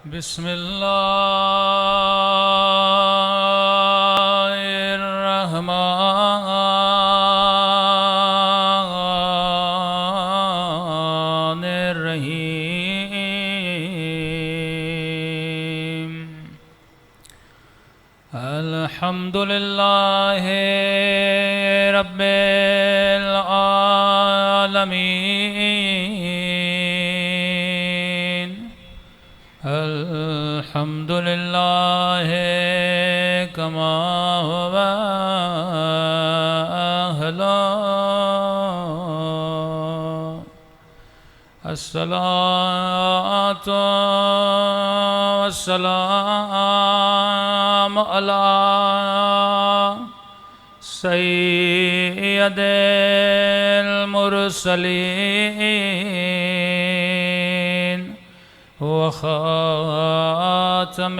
بسم الله الرحمن الرحيم الحمد لله رب العالمين الحمد لله كما هو أهله الصلاة والسلام على سيد المرسلين وخاتم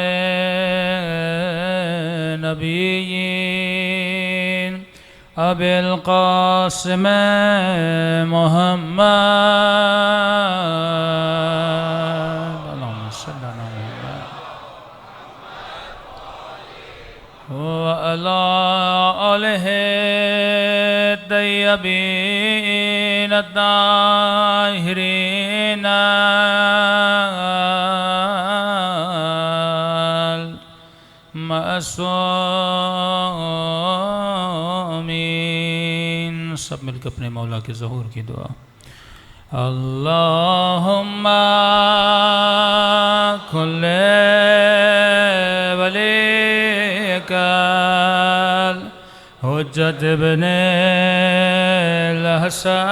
النبيين أبي القاسم محمد اللهم صل على محمد وعلى آله الطيبين الطاهرين المعصومين سب مل کے اپنے مولا کے ظہور کی دعا اللہم کل ولیک حجت ابن الحسن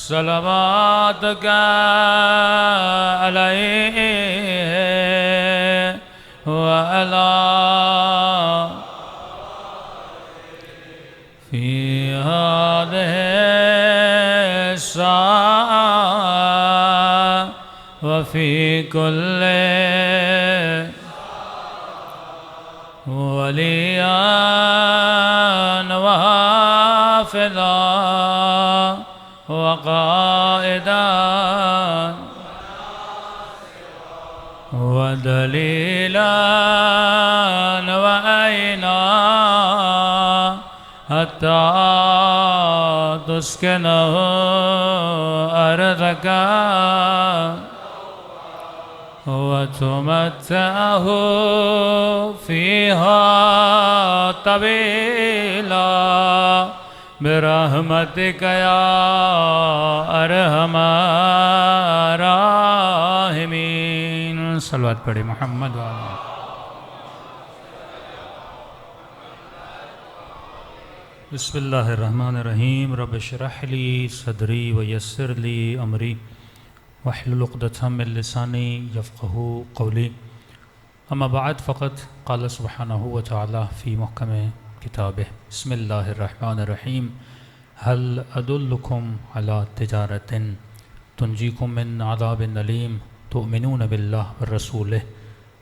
صلواتک علیہ وعلى في هذه الساعة وفي كل وليا وحافظا وقائدا ودليلا وعينا حتى تسكنه أرضك وتمتعه فيها طويلا برحمتك يا أرحم الراحمين صلوات پڑھیں محمد وعلا بسم اللہ الرحمن الرحیم رب اشرح لی صدری ویسر لی امری واحلل عقدۃ من لسانی یفقہوا قولی اما بعد فقط قال سبحانہ وتعالی فی محکم کتابہ بسم اللہ الرحمن الرحیم هل ادلکم علی تجارۃ تنجیکم من عذاب علیم تؤمنون باللہ والرسولہ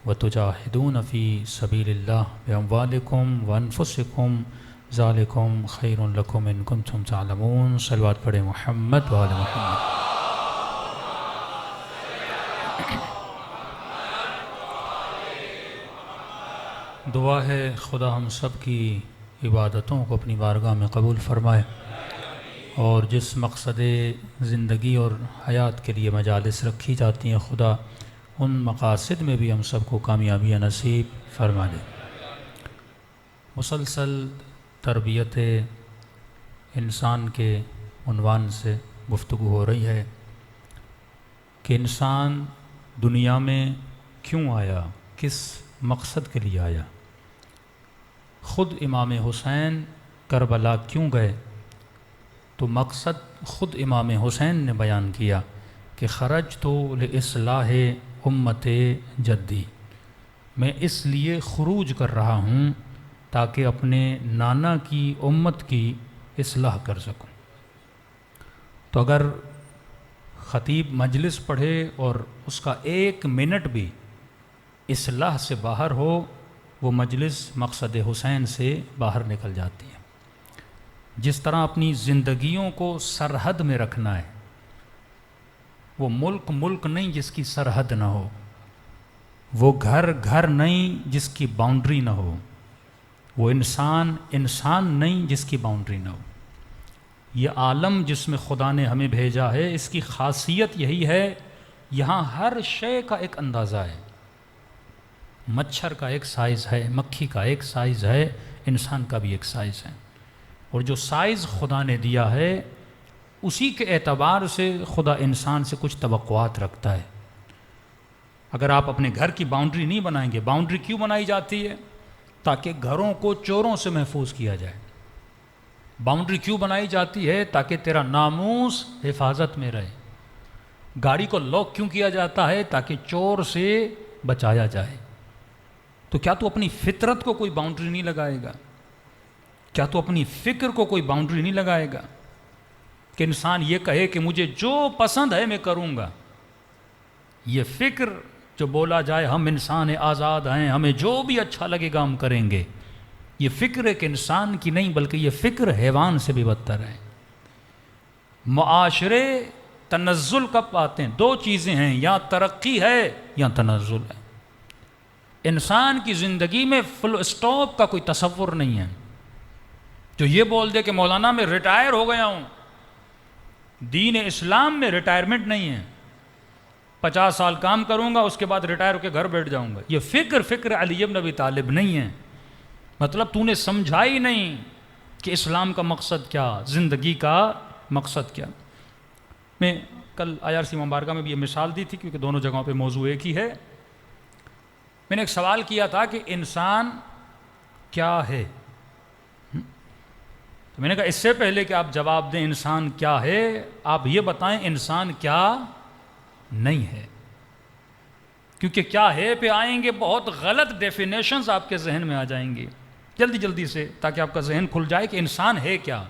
وتجاہدون فی سبیل اللہ باموالکم وانفسکم ذالکم خیر لکم ان کنتم تعلمون صلوات پڑھیں محمد وآل محمد دعا ہے خدا ہم سب کی عبادتوں کو اپنی بارگاہ میں قبول فرمائے اور جس مقصد زندگی اور حیات کے لیے مجالس رکھی جاتی ہیں خدا ان مقاصد میں بھی ہم سب کو کامیابی نصیب فرما دے مسلسل تربیت انسان کے عنوان سے گفتگو ہو رہی ہے کہ انسان دنیا میں کیوں آیا کس مقصد کے لیے آیا خود امام حسین کربلا کیوں گئے تو مقصد خود امام حسین نے بیان کیا کہ خرجت لاصلاح امت جدی میں اس لیے خروج کر رہا ہوں تاکہ اپنے نانا کی امت کی اصلاح کر سکوں تو اگر خطیب مجلس پڑھے اور اس کا ایک منٹ بھی اصلاح سے باہر ہو وہ مجلس مقصد حسین سے باہر نکل جاتی ہے جس طرح اپنی زندگیوں کو سرحد میں رکھنا ہے وہ ملک ملک نہیں جس کی سرحد نہ ہو، وہ گھر گھر نہیں جس کی باؤنڈری نہ ہو، وہ انسان انسان نہیں جس کی باؤنڈری نہ ہو۔ یہ عالم جس میں خدا نے ہمیں بھیجا ہے، اس کی خاصیت یہی ہے، یہاں ہر شے کا ایک اندازہ ہے۔ مچھر کا ایک سائز ہے، مکھی کا ایک سائز ہے، انسان کا بھی ایک سائز ہے، اور جو سائز خدا نے دیا ہے اسی کے اعتبار سے خدا انسان سے کچھ توقعات رکھتا ہے۔ اگر آپ اپنے گھر کی باؤنڈری نہیں بنائیں گے، باؤنڈری کیوں بنائی جاتی ہے؟ تاکہ گھروں کو چوروں سے محفوظ کیا جائے۔ باؤنڈری کیوں بنائی جاتی ہے؟ تاکہ تیرا ناموس حفاظت میں رہے۔ گاڑی کو لاک کیوں کیا جاتا ہے؟ تاکہ چور سے بچایا جائے۔ تو کیا تو اپنی فطرت کو کوئی باؤنڈری نہیں لگائے گا؟ کیا تو اپنی فکر کو کوئی باؤنڈری نہیں لگائے گا کہ انسان یہ کہے کہ مجھے جو پسند ہے میں کروں گا؟ یہ فکر جو بولا جائے ہم انسان آزاد ہیں، ہمیں جو بھی اچھا لگے گا ہم کریں گے، یہ فکر ایک انسان کی نہیں بلکہ یہ فکر حیوان سے بھی بدتر ہے۔ معاشرے تنزل کب آتے ہیں؟ دو چیزیں ہیں، یا ترقی ہے یا تنزل ہے۔ انسان کی زندگی میں فل اسٹاپ کا کوئی تصور نہیں ہے۔ جو یہ بول دے کہ مولانا میں ریٹائر ہو گیا ہوں، دین اسلام میں ریٹائرمنٹ نہیں ہے۔ 50 سال کام کروں گا، اس کے بعد ریٹائر ہو کے گھر بیٹھ جاؤں گا، یہ فکر علی بن ابی طالب نہیں ہے۔ مطلب تو نے سمجھا ہی نہیں کہ اسلام کا مقصد کیا، زندگی کا مقصد کیا۔ میں کل IRC مبارکہ میں بھی یہ مثال دی تھی کیونکہ دونوں جگہوں پہ موضوع ایک ہی ہے۔ میں نے ایک سوال کیا تھا کہ انسان کیا ہے؟ تو میں نے کہا اس سے پہلے کہ آپ جواب دیں انسان کیا ہے، آپ یہ بتائیں انسان کیا نہیں ہے، کیونکہ کیا ہے پہ آئیں گے بہت غلط ڈیفینیشنز آپ کے ذہن میں آ جائیں گی جلدی سے، تاکہ آپ کا ذہن کھل جائے کہ انسان ہے کیا۔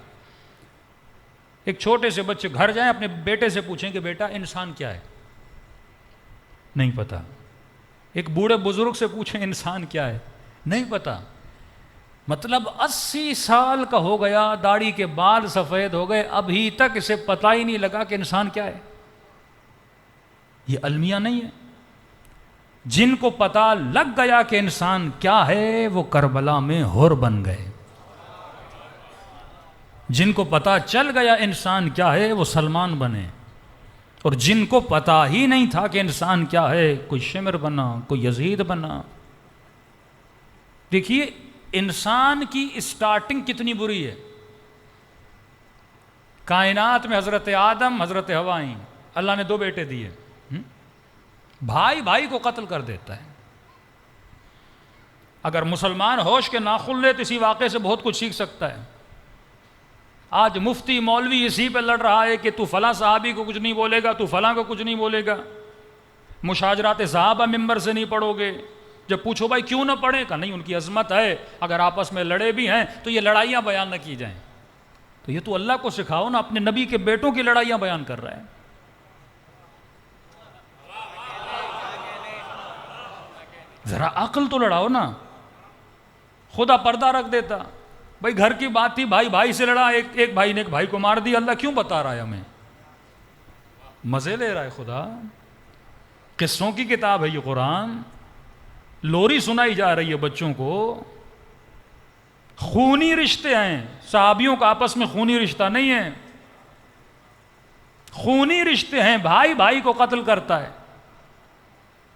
ایک چھوٹے سے بچے گھر جائیں، اپنے بیٹے سے پوچھیں کہ بیٹا انسان کیا ہے، نہیں پتا۔ ایک بوڑھے بزرگ سے پوچھیں انسان کیا ہے، نہیں پتا۔ مطلب 80 سال کا ہو گیا، داڑھی کے بال سفید ہو گئے، ابھی تک اسے پتہ ہی نہیں لگا کہ انسان کیا ہے۔ یہ المیہ نہیں ہے۔ جن کو پتہ لگ گیا کہ انسان کیا ہے وہ کربلا میں حور بن گئے۔ جن کو پتہ چل گیا انسان کیا ہے وہ سلمان بنے، اور جن کو پتہ ہی نہیں تھا کہ انسان کیا ہے، کوئی شمر بنا، کوئی یزید بنا۔ دیکھیے انسان کی اسٹارٹنگ کتنی بری ہے۔ کائنات میں حضرت آدم حضرت حوا ہیں، اللہ نے 2 بیٹے دیے، بھائی بھائی کو قتل کر دیتا ہے۔ اگر مسلمان ہوش کے ناخن لے تو اسی واقعے سے بہت کچھ سیکھ سکتا ہے۔ آج مفتی مولوی اسی پہ لڑ رہا ہے کہ تو فلاں صحابی کو کچھ نہیں بولے گا، تو فلاں کو کچھ نہیں بولے گا، مشاجرات صحابہ ممبر سے نہیں پڑھو گے۔ جب پوچھو بھائی کیوں نہ پڑھیں، کہ نہیں ان کی عظمت ہے، اگر آپس میں لڑے بھی ہیں تو یہ لڑائیاں بیان نہ کی جائیں۔ تو یہ تو اللہ کو سکھاؤ نا، اپنے نبی کے بیٹوں کی لڑائیاں بیان کر رہا ہے۔ ذرا عقل تو لڑاؤ نا۔ خدا پردہ رکھ دیتا، بھائی گھر کی بات تھی، بھائی بھائی سے لڑا، ایک بھائی نے ایک بھائی کو مار دیا، اللہ کیوں بتا رہا ہے ہمیں؟ مزے لے رہا ہے خدا۔ قصوں کی کتاب ہے یہ قرآن، لوری سنائی جا رہی ہے بچوں کو۔ خونی رشتے ہیں، صحابیوں کا آپس میں خونی رشتہ نہیں ہے، خونی رشتے ہیں، بھائی بھائی کو قتل کرتا ہے۔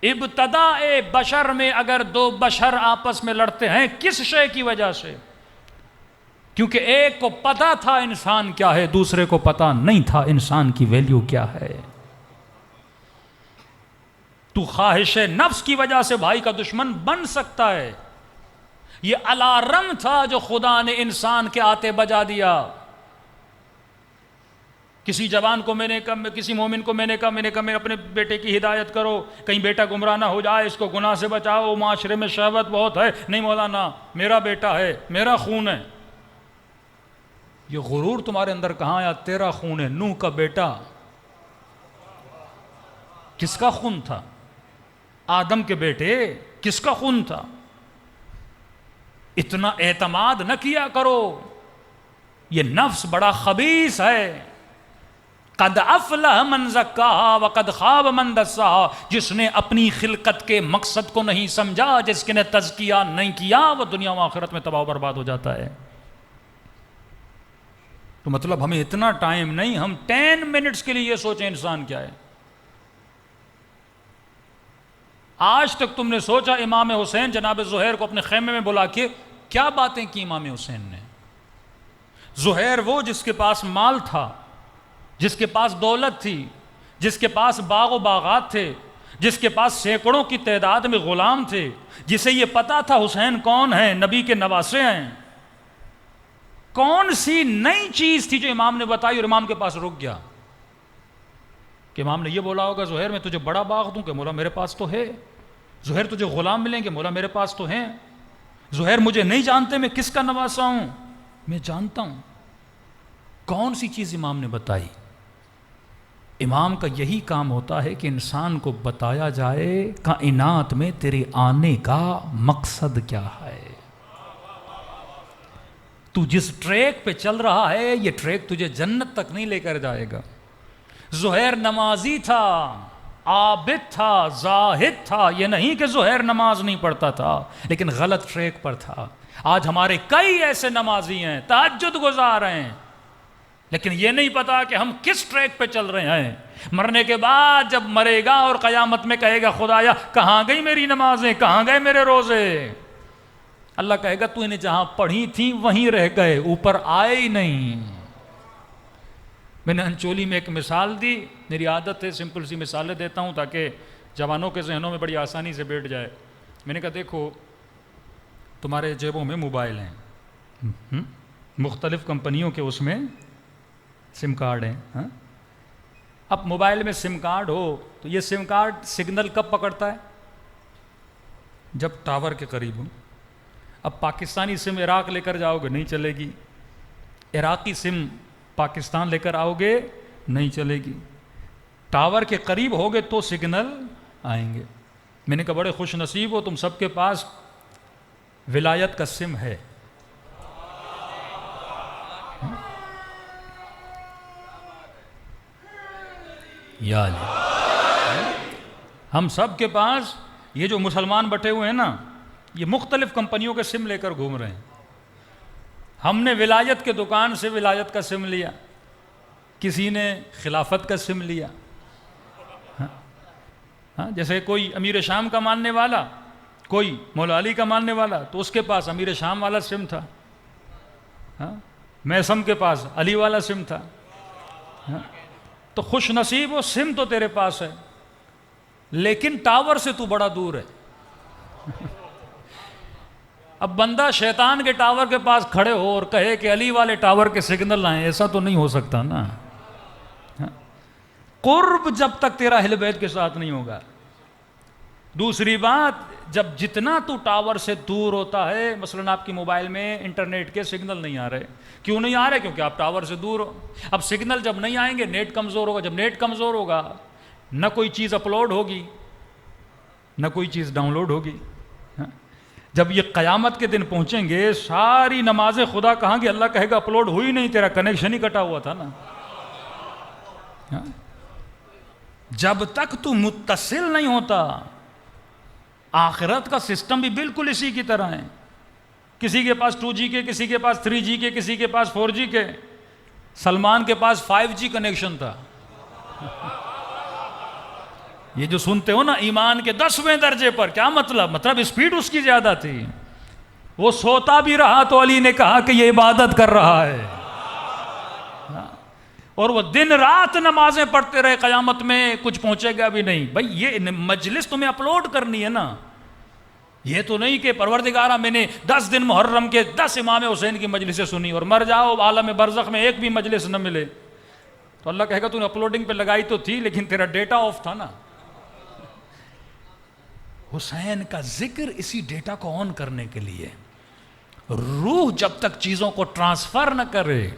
ابتدا بشر میں اگر 2 بشر آپس میں لڑتے ہیں کس شے کی وجہ سے؟ کیونکہ ایک کو پتا تھا انسان کیا ہے، دوسرے کو پتا نہیں تھا انسان کی ویلیو کیا ہے۔ تو خواہش نفس کی وجہ سے بھائی کا دشمن بن سکتا ہے۔ یہ الارم تھا جو خدا نے انسان کے آتے بجا دیا۔ کسی جوان کو میں نے کہا، کسی مومن کو میں نے کہا میں اپنے بیٹے کی ہدایت کرو، کہیں بیٹا گمراہ نہ ہو جائے، اس کو گناہ سے بچاؤ، معاشرے میں شہوت بہت ہے۔ نہیں مولانا، میرا بیٹا ہے، میرا خون ہے۔ یہ غرور تمہارے اندر کہاں آیا؟ تیرا خون ہے، نوح کا بیٹا کس کا خون تھا؟ آدم کے بیٹے کس کا خون تھا؟ اتنا اعتماد نہ کیا کرو، یہ نفس بڑا خبیث ہے۔ قد افلح من زکاہا وقد خاب من دساہا، جس نے اپنی خلقت کے مقصد کو نہیں سمجھا، جس نے تزکیہ نہیں کیا، وہ دنیا و آخرت میں تباہ و برباد ہو جاتا ہے۔ تو مطلب ہمیں اتنا ٹائم نہیں، ہم 10 منٹس کے لیے یہ سوچیں انسان کیا ہے۔ آج تک تم نے سوچا امام حسین جناب زہیر کو اپنے خیمے میں بلا کے کیا باتیں کی امام حسین نے؟ زہیر وہ جس کے پاس مال تھا، جس کے پاس دولت تھی، جس کے پاس باغ و باغات تھے، جس کے پاس سینکڑوں کی تعداد میں غلام تھے، جسے یہ پتا تھا حسین کون ہے، نبی کے نواسے ہیں۔ کون سی نئی چیز تھی جو امام نے بتائی اور امام کے پاس رک گیا؟ کہ امام نے یہ بولا ہوگا زہیر میں تجھے بڑا باغ دوں، کہ مولا میرے پاس تو ہے۔ زہیر تجھے غلام ملیں گے، مولا میرے پاس تو ہیں۔ زہیر مجھے نہیں جانتے میں کس کا نواسا ہوں، میں جانتا ہوں۔ کون سی چیز امام نے بتائی؟ امام کا یہی کام ہوتا ہے کہ انسان کو بتایا جائے کائنات میں تیرے آنے کا مقصد کیا ہے، تو جس ٹریک پہ چل رہا ہے یہ ٹریک تجھے جنت تک نہیں لے کر جائے گا۔ زہیر نمازی تھا، عابد تھا، زاہد تھا، یہ نہیں کہ زہیر نماز نہیں پڑھتا تھا لیکن غلط ٹریک پر تھا۔ آج ہمارے کئی ایسے نمازی ہیں، تہجد گزار ہیں، لیکن یہ نہیں پتا کہ ہم کس ٹریک پہ چل رہے ہیں۔ مرنے کے بعد جب مرے گا اور قیامت میں کہے گا خدایا کہاں گئی میری نمازیں، کہاں گئے میرے روزے؟ اللہ کہے گا تو انہیں جہاں پڑھی تھیں وہیں رہ گئے، اوپر آئے ہی نہیں۔ میں نے انچولی میں ایک مثال دی، میری عادت ہے سمپل سی مثالیں دیتا ہوں تاکہ جوانوں کے ذہنوں میں بڑی آسانی سے بیٹھ جائے۔ میں نے کہا دیکھو تمہارے جیبوں میں موبائل ہیں، مختلف کمپنیوں کے اس میں سم کارڈ ہیں۔ اب موبائل میں سم کارڈ ہو تو یہ سم کارڈ سگنل کب پکڑتا ہے؟ جب ٹاور کے قریب ہو۔ اب پاکستانی سم عراق لے کر جاؤ گے نہیں چلے گی، عراقی سم پاکستان لے کر آؤ گے نہیں چلے گی، ٹاور کے قریب ہوگے تو سگنل آئیں گے۔ میں نے کہا بڑے خوش نصیب ہو تم سب کے پاس ولایت کا سم ہے۔ یا ہم سب کے پاس یہ جو مسلمان بٹے ہوئے ہیں نا، یہ مختلف کمپنیوں کے سم لے کر گھوم رہے ہیں۔ ہم نے ولایت کے دکان سے ولایت کا سم لیا، کسی نے خلافت کا سم لیا۔ جیسے کوئی امیر شام کا ماننے والا، کوئی مولا علی کا ماننے والا، تو اس کے پاس امیر شام والا سم تھا، میسم کے پاس علی والا سم تھا۔ تو خوش نصیب ہو سم تو تیرے پاس ہے لیکن ٹاور سے تو بڑا دور ہے۔ اب بندہ شیطان کے ٹاور کے پاس کھڑے ہو اور کہے کہ علی والے ٹاور کے سگنل آئیں، ایسا تو نہیں ہو سکتا نا۔ قرب جب تک تیرا اہل بیت کے ساتھ نہیں ہوگا۔ دوسری بات، جب جتنا تو ٹاور سے دور ہوتا ہے، مثلا آپ کی موبائل میں انٹرنیٹ کے سگنل نہیں آ رہے، کیوں نہیں آ رہے؟ کیونکہ آپ ٹاور سے دور ہو۔ اب سگنل جب نہیں آئیں گے نیٹ کمزور ہوگا، جب نیٹ کمزور ہوگا نہ کوئی چیز اپلوڈ ہوگی نہ کوئی چیز ڈاؤن لوڈ ہوگی۔ جب یہ قیامت کے دن پہنچیں گے، ساری نمازیں خدا کہاں گی؟ اللہ کہے گا اپلوڈ ہوئی نہیں، تیرا کنیکشن ہی کٹا ہوا تھا نا۔ جب تک تو متصل نہیں ہوتا، آخرت کا سسٹم بھی بالکل اسی کی طرح ہے۔ کسی کے پاس 2G کے، کسی کے پاس 3G کے، کسی کے پاس 4G کے، سلمان کے پاس 5G کنیکشن تھا۔ یہ جو سنتے ہو نا ایمان کے 10ویں درجے پر، کیا مطلب اسپیڈ اس کی زیادہ تھی۔ وہ سوتا بھی رہا تو علی نے کہا کہ یہ عبادت کر رہا ہے، اور وہ دن رات نمازیں پڑھتے رہے، قیامت میں کچھ پہنچے گا بھی نہیں۔ بھائی یہ مجلس تمہیں اپلوڈ کرنی ہے نا، یہ تو نہیں کہ پروردگارہ میں نے 10 دن محرم کے 10 امام حسین کی مجلسیں سنی اور مر جاؤ عالم برزخ میں ایک بھی مجلس نہ ملے، تو اللہ کہے گا تو نے اپلوڈنگ پہ لگائی تو تھی لیکن تیرا ڈیٹا آف تھا نا۔ حسین کا ذکر اسی ڈیٹا کو آن کرنے کے لیے۔ روح جب تک چیزوں کو ٹرانسفر نہ کرے،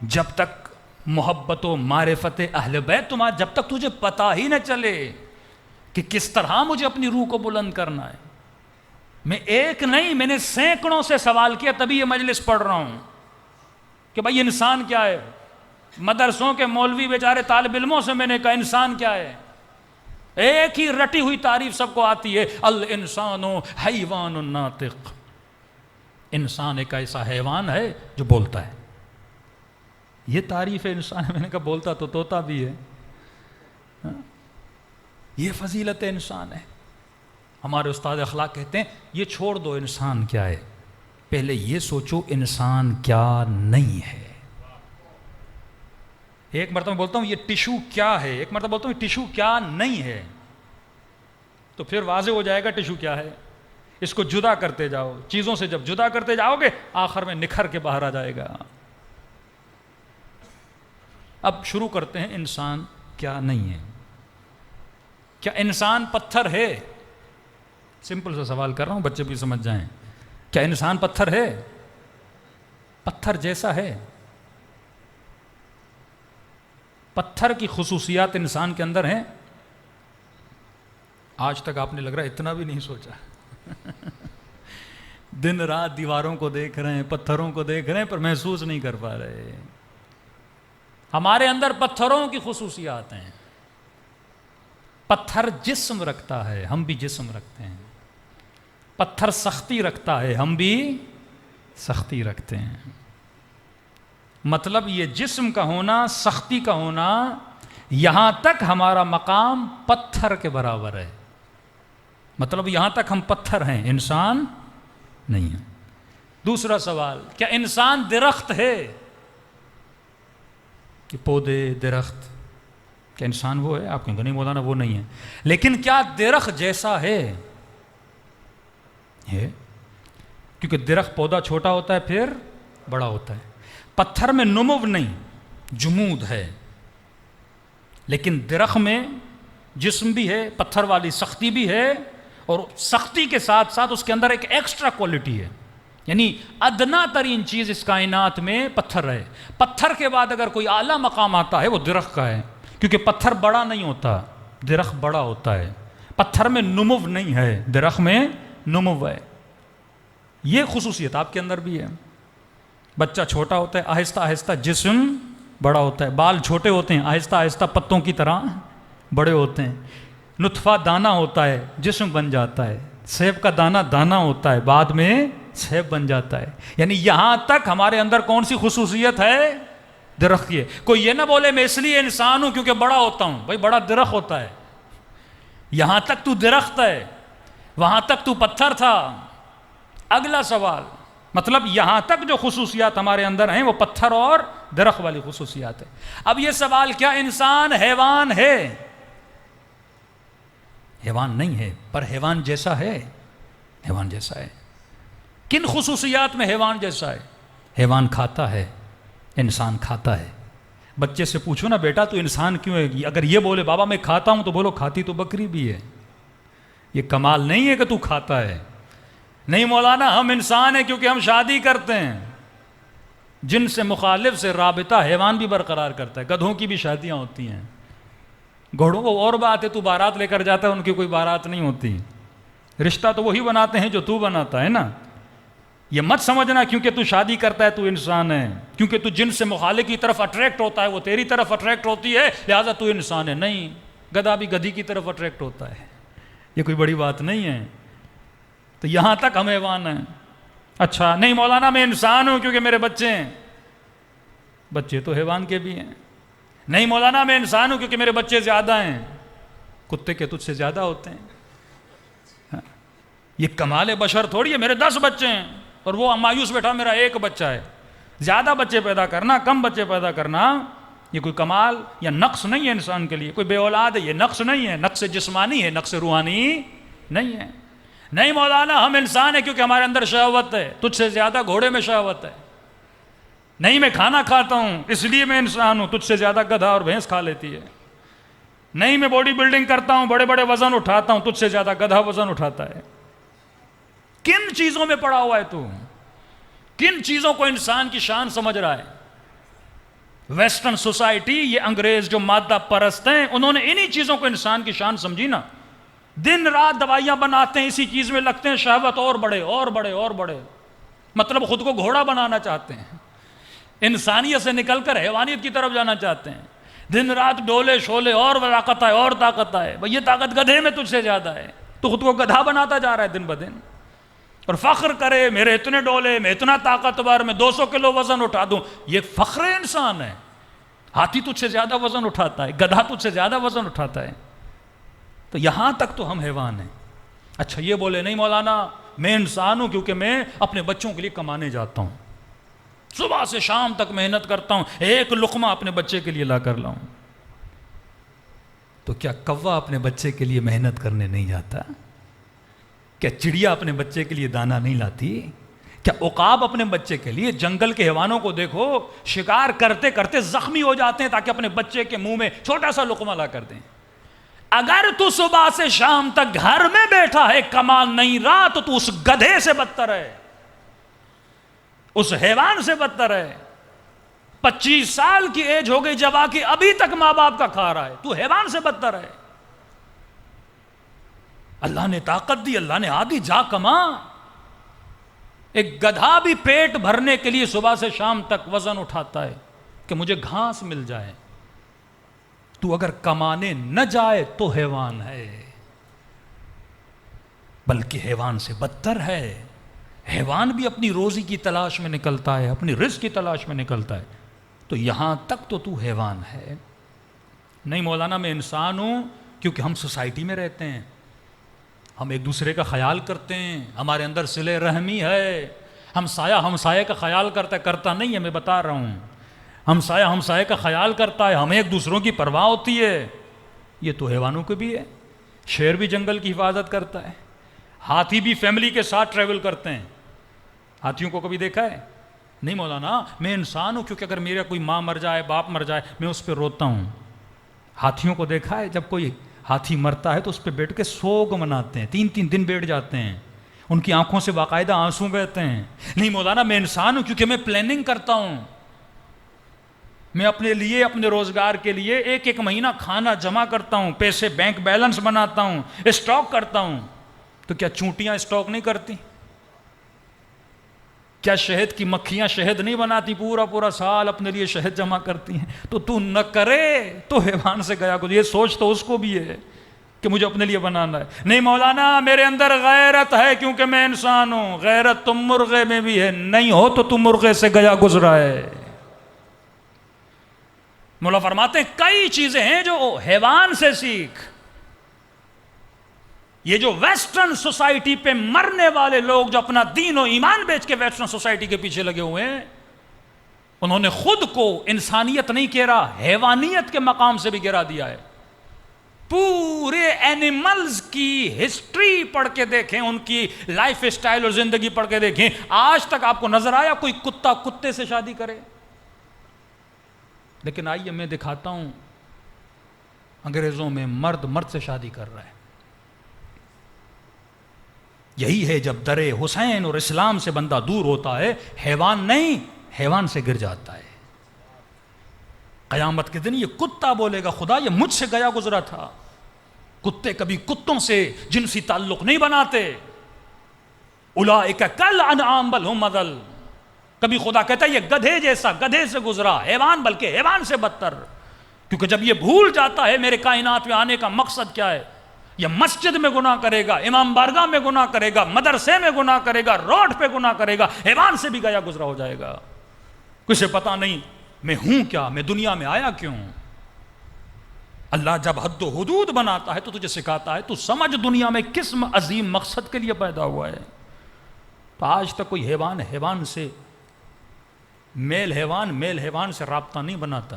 جب تک محبت و معرفت اہل بیت تمہارا، جب تک تجھے پتا ہی نہ چلے کہ کس طرح مجھے اپنی روح کو بلند کرنا ہے۔ میں ایک نہیں، میں نے سینکڑوں سے سوال کیا تبھی یہ مجلس پڑھ رہا ہوں کہ بھائی انسان کیا ہے۔ مدرسوں کے مولوی بیچارے طالب علموں سے میں نے کہا انسان کیا ہے؟ ایک ہی رٹی ہوئی تعریف سب کو آتی ہے، الانسان حیوان ناطق، انسان ایک ایسا حیوان ہے جو بولتا ہے. یہ تعریف ہے انسان. میں نے کہا بولتا تو طوطا بھی ہے. یہ فضیلت انسان ہے. ہمارے استاد اخلاق کہتے ہیں یہ چھوڑ دو انسان کیا ہے، پہلے یہ سوچو انسان کیا نہیں ہے. ایک مرتبہ بولتا ہوں یہ ٹشو کیا ہے، ایک مرتبہ بولتا ہوں یہ ٹشو کیا نہیں ہے، تو پھر واضح ہو جائے گا ٹشو کیا ہے. اس کو جدا کرتے جاؤ، چیزوں سے جب جدا کرتے جاؤ گے آخر میں نکھر کے باہر آ جائے گا. اب شروع کرتے ہیں انسان کیا نہیں ہے. کیا انسان پتھر ہے؟ سمپل سا سوال کر رہا ہوں، بچے بھی سمجھ جائیں. کیا انسان پتھر ہے؟ پتھر جیسا ہے؟ پتھر کی خصوصیات انسان کے اندر ہیں؟ آج تک آپ نے لگ رہا ہے اتنا بھی نہیں سوچا. دن رات دیواروں کو دیکھ رہے ہیں، پتھروں کو دیکھ رہے ہیں، پر محسوس نہیں کر پا رہے. ہمارے اندر پتھروں کی خصوصیات ہیں. پتھر جسم رکھتا ہے، ہم بھی جسم رکھتے ہیں. پتھر سختی رکھتا ہے، ہم بھی سختی رکھتے ہیں. مطلب یہ جسم کا ہونا، سختی کا ہونا، یہاں تک ہمارا مقام پتھر کے برابر ہے. مطلب یہاں تک ہم پتھر ہیں، انسان نہیں ہے. دوسرا سوال، کیا انسان درخت ہے؟ کہ پودے، درخت، کیا انسان وہ ہے؟ آپ کہیں گے نہیں مولانا وہ نہیں ہے. لیکن کیا درخت جیسا ہے؟ کیونکہ درخت پودا چھوٹا ہوتا ہے پھر بڑا ہوتا ہے. پتھر میں نمو نہیں، جمود ہے. لیکن درخت میں جسم بھی ہے، پتھر والی سختی بھی ہے، اور سختی کے ساتھ ساتھ اس کے اندر ایک ایکسٹرا کوالٹی ہے. یعنی ادنا ترین چیز اس کائنات میں پتھر ہے. پتھر کے بعد اگر کوئی اعلیٰ مقام آتا ہے وہ درخت کا ہے، کیونکہ پتھر بڑا نہیں ہوتا، درخت بڑا ہوتا ہے. پتھر میں نمو نہیں ہے، درخت میں نمو ہے. یہ خصوصیت آپ کے اندر بھی ہے. بچہ چھوٹا ہوتا ہے، آہستہ آہستہ جسم بڑا ہوتا ہے. بال چھوٹے ہوتے ہیں، آہستہ آہستہ پتوں کی طرح بڑے ہوتے ہیں. نطفہ دانہ ہوتا ہے، جسم بن جاتا ہے. سیب کا دانہ دانہ ہوتا ہے، بعد میں سیب بن جاتا ہے. یعنی یہاں تک ہمارے اندر کون سی خصوصیت ہے؟ درخت کی ہے. کوئی یہ نہ بولے میں اس لیے انسان ہوں کیونکہ بڑا ہوتا ہوں. بھائی بڑا درخت ہوتا ہے. یہاں تک تو درخت ہے، وہاں تک تو پتھر تھا. اگلا سوال، مطلب یہاں تک جو خصوصیات ہمارے اندر ہیں وہ پتھر اور درخت والی خصوصیات ہیں. اب یہ سوال، کیا انسان حیوان ہے؟ حیوان نہیں ہے، پر حیوان جیسا ہے. حیوان جیسا ہے. کن خصوصیات میں حیوان جیسا ہے؟ حیوان کھاتا ہے، انسان کھاتا ہے. بچے سے پوچھو نا بیٹا تو انسان کیوں ہے؟ اگر یہ بولے بابا میں کھاتا ہوں تو بولو کھاتی تو بکری بھی ہے. یہ کمال نہیں ہے کہ تو کھاتا ہے. نہیں مولانا ہم انسان ہیں کیونکہ ہم شادی کرتے ہیں. جن سے مخالف سے رابطہ حیوان بھی برقرار کرتا ہے. گدھوں کی بھی شادیاں ہوتی ہیں، گھوڑوں کو اور بات ہے، تو بارات لے کر جاتا ہے، ان کی کوئی بارات نہیں ہوتی. رشتہ تو وہی بناتے ہیں جو تو بناتا ہے نا. یہ مت سمجھنا کیونکہ تو شادی کرتا ہے تو انسان ہے، کیونکہ تو جن سے مخالف کی طرف اٹریکٹ ہوتا ہے وہ تیری طرف اٹریکٹ ہوتی ہے لہذا تو انسان ہے. نہیں، گدھا بھی گدھی کی طرف اٹریکٹ ہوتا ہے. یہ کوئی بڑی بات نہیں ہے. تو یہاں تک ہم حیوان ہیں. اچھا نہیں مولانا میں انسان ہوں کیونکہ میرے بچے ہیں. بچے تو حیوان کے بھی ہیں. نہیں مولانا میں انسان ہوں کیونکہ میرے بچے زیادہ ہیں. کتے کے تجھ سے زیادہ ہوتے ہیں. یہ کمال بشر تھوڑی ہے میرے 10 بچے ہیں اور وہ مایوس بیٹھا میرا 1 بچہ ہے. زیادہ بچے پیدا کرنا، کم بچے پیدا کرنا، یہ کوئی کمال یا نقص نہیں ہے انسان کے لیے. کوئی بے اولاد ہے یہ نقص نہیں ہے، نقص جسمانی ہے، نقص روحانی نہیں ہے. نہیں مولانا ہم انسان ہیں کیونکہ ہمارے اندر شہوت ہے، تجھ سے زیادہ گھوڑے میں شہوت ہے. نہیں میں کھانا کھاتا ہوں اس لیے میں انسان ہوں، تجھ سے زیادہ گدھا اور بھینس کھا لیتی ہے. نہیں میں باڈی بلڈنگ کرتا ہوں، بڑے بڑے وزن اٹھاتا ہوں، تجھ سے زیادہ گدھا وزن اٹھاتا ہے. کن چیزوں میں پڑا ہوا ہے تو؟ کن چیزوں کو انسان کی شان سمجھ رہا ہے؟ ویسٹرن سوسائٹی، یہ انگریز جو مادہ پرست ہیں، انہوں نے انہی چیزوں کو انسان کی شان سمجھی نا. دن رات دوائیاں بناتے ہیں، اسی چیز میں لگتے ہیں، شہوت اور بڑھے اور بڑھے اور بڑھے. مطلب خود کو گھوڑا بنانا چاہتے ہیں. انسانیت سے نکل کر حیوانیت کی طرف جانا چاہتے ہیں. دن رات ڈولے شولے اور طاقت آئے اور طاقت آئے. بھئی یہ طاقت گدھے میں تجھ سے زیادہ ہے. تو خود کو گدھا بناتا جا رہا ہے دن بدن, اور فخر کرے میرے اتنے ڈولے, میں اتنا طاقتور, میں 200 کلو وزن اٹھا دوں. یہ فخر انسان ہے. ہاتھی تجھ سے زیادہ وزن اٹھاتا ہے, گدھا تجھ سے زیادہ وزن اٹھاتا ہے. تو یہاں تک تو ہم حیوان ہیں. اچھا یہ بولے نہیں مولانا میں انسان ہوں کیونکہ میں اپنے بچوں کے لیے کمانے جاتا ہوں, صبح سے شام تک محنت کرتا ہوں, ایک لقمہ اپنے بچے کے لیے لا کر لاؤں. تو کیا کوا اپنے بچے کے لیے محنت کرنے نہیں جاتا؟ کیا چڑیا اپنے بچے کے لیے دانہ نہیں لاتی؟ کیا عقاب اپنے بچے کے لیے؟ جنگل کے حیوانوں کو دیکھو, شکار کرتے کرتے زخمی ہو جاتے ہیں تاکہ اپنے بچے کے منہ میں چھوٹا سا لقمہ لا کر دیں. اگر تو صبح سے شام تک گھر میں بیٹھا ہے کما نہیں رہا تو اس گدھے سے بدتر ہے, اس حیوان سے بدتر ہے. 25 سال کی ایج ہو گئی جب آ کے ابھی تک ماں باپ کا کھا رہا ہے, تو حیوان سے بدتر ہے. اللہ نے طاقت دی, اللہ نے آدھی جا کما. ایک گدھا بھی پیٹ بھرنے کے لیے صبح سے شام تک وزن اٹھاتا ہے کہ مجھے گھاس مل جائے. تو اگر کمانے نہ جائے تو حیوان ہے, بلکہ حیوان سے بدتر ہے. حیوان بھی اپنی روزی کی تلاش میں نکلتا ہے, اپنی رزق کی تلاش میں نکلتا ہے. تو یہاں تک تو حیوان ہے. نہیں مولانا میں انسان ہوں کیونکہ ہم سوسائٹی میں رہتے ہیں, ہم ایک دوسرے کا خیال کرتے ہیں, ہمارے اندر صلہ رحمی ہے. ہمسایہ کا خیال کرتا نہیں ہے, میں بتا رہا ہوں. ہمسایہ کا خیال کرتا ہے, ہمیں ایک دوسروں کی پرواہ ہوتی ہے. یہ تو حیوانوں کو بھی ہے. شیر بھی جنگل کی حفاظت کرتا ہے, ہاتھی بھی فیملی کے ساتھ ٹریول کرتے ہیں. ہاتھیوں کو کبھی دیکھا ہے؟ نہیں مولانا میں انسان ہوں کیونکہ اگر میرا کوئی ماں مر جائے, باپ مر جائے, میں اس پہ روتا ہوں. ہاتھیوں کو دیکھا ہے؟ جب کوئی ہاتھی مرتا ہے تو اس پہ بیٹھ کے سوگ مناتے ہیں, 3 دن بیٹھ جاتے ہیں, ان کی آنکھوں سے باقاعدہ آنسو بہتے ہیں. نہیں مولانا میں انسان ہوں کیونکہ میں پلاننگ کرتا ہوں. میں اپنے لیے, اپنے روزگار کے لیے ایک مہینہ کھانا جمع کرتا ہوں, پیسے بینک بیلنس بناتا ہوں, اسٹاک کرتا ہوں. تو کیا چونٹیاں اسٹاک نہیں کرتی؟ کیا شہد کی مکھیاں شہد نہیں بناتی؟ پورا سال اپنے لیے شہد جمع کرتی ہیں. تو نہ کرے تو حیوان سے گیا کچھ. یہ سوچ تو اس کو بھی ہے کہ مجھے اپنے لیے بنانا ہے. نہیں مولانا میرے اندر غیرت ہے کیونکہ میں انسان ہوں. غیرت تم مرغے میں بھی ہے, نہیں ہو تو تم مرغے سے گیا گزرا ہے. مولا فرماتے ہیں کئی چیزیں ہیں جو حیوان سے سیکھ. یہ جو ویسٹرن سوسائٹی پہ مرنے والے لوگ جو اپنا دین و ایمان بیچ کے ویسٹرن سوسائٹی کے پیچھے لگے ہوئے ہیں, انہوں نے خود کو انسانیت نہیں گرا, حیوانیت کے مقام سے بھی گرا دیا ہے. پورے اینیملز کی ہسٹری پڑھ کے دیکھیں, ان کی لائف سٹائل اور زندگی پڑھ کے دیکھیں, آج تک آپ کو نظر آیا کوئی کتا کتے سے شادی کرے؟ لیکن آئیے میں دکھاتا ہوں, انگریزوں میں مرد سے شادی کر رہا ہے. یہی ہے جب در حسین اور اسلام سے بندہ دور ہوتا ہے, حیوان نہیں حیوان سے گر جاتا ہے. قیامت کے دن یہ کتا بولے گا خدا یہ مجھ سے گیا گزرا تھا. کتے کبھی کتوں سے جنسی تعلق نہیں بناتے. اولئک کالانعام بل هم اضل. کبھی خدا کہتا ہے یہ گدھے جیسا, گدھے سے گزرا. حیوان بلکہ حیوان سے بدتر. کیونکہ جب یہ بھول جاتا ہے میرے کائنات میں آنے کا مقصد کیا ہے, یہ مسجد میں گناہ کرے گا, امام بارگاہ میں گناہ کرے گا, مدرسے میں گناہ کرے گا, روڈ پہ گناہ کرے گا, حیوان سے بھی گیا گزرا ہو جائے گا. کسے پتا نہیں میں ہوں کیا, میں دنیا میں آیا کیوں. اللہ جب حد و حدود بناتا ہے تو تجھے سکھاتا ہے تو سمجھ دنیا میں کس عظیم مقصد کے لیے پیدا ہوا ہے. تو آج تک کوئی حیوان سے میل حیوان سے رابطہ نہیں بناتا.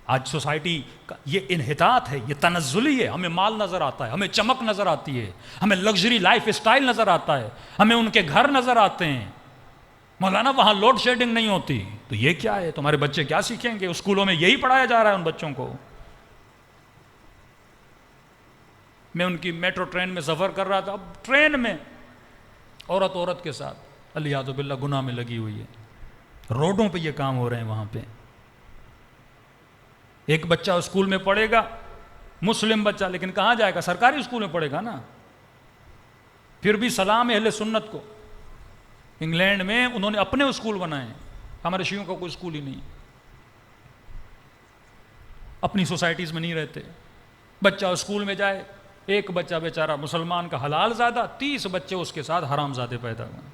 آج سوسائٹی کا یہ انحطاط ہے, یہ تنزلی ہے. ہمیں مال نظر آتا ہے, ہمیں چمک نظر آتی ہے, ہمیں لگژری لائف اسٹائل نظر آتا ہے, ہمیں ان کے گھر نظر آتے ہیں. مولانا وہاں لوڈ شیڈنگ نہیں ہوتی. تو یہ کیا ہے, تمہارے بچے کیا سیکھیں گے؟ اسکولوں میں یہی پڑھایا جا رہا ہے ان بچوں کو. میں ان کی میٹرو ٹرین میں سفر کر رہا تھا, اب ٹرین میں عورت کے ساتھ الیاذ باللہ گناہ میں لگی ہوئی ہے. روڈوں پہ یہ کام ہو رہے ہیں وہاں پہ. ایک بچہ اسکول میں پڑھے گا, مسلم بچہ, لیکن کہاں جائے گا؟ سرکاری اسکول میں پڑھے گا نا. پھر بھی سلام اہل سنت کو. انگلینڈ میں انہوں نے اپنے اسکول بنائے, ہمارے شیعوں کا کوئی اسکول ہی نہیں، اپنی سوسائٹیز میں نہیں رہتے. بچہ اسکول میں جائے، ایک بچہ بیچارہ مسلمان کا حلال زادہ، 30 بچے اس کے ساتھ حرام زادے پیدا ہوئے.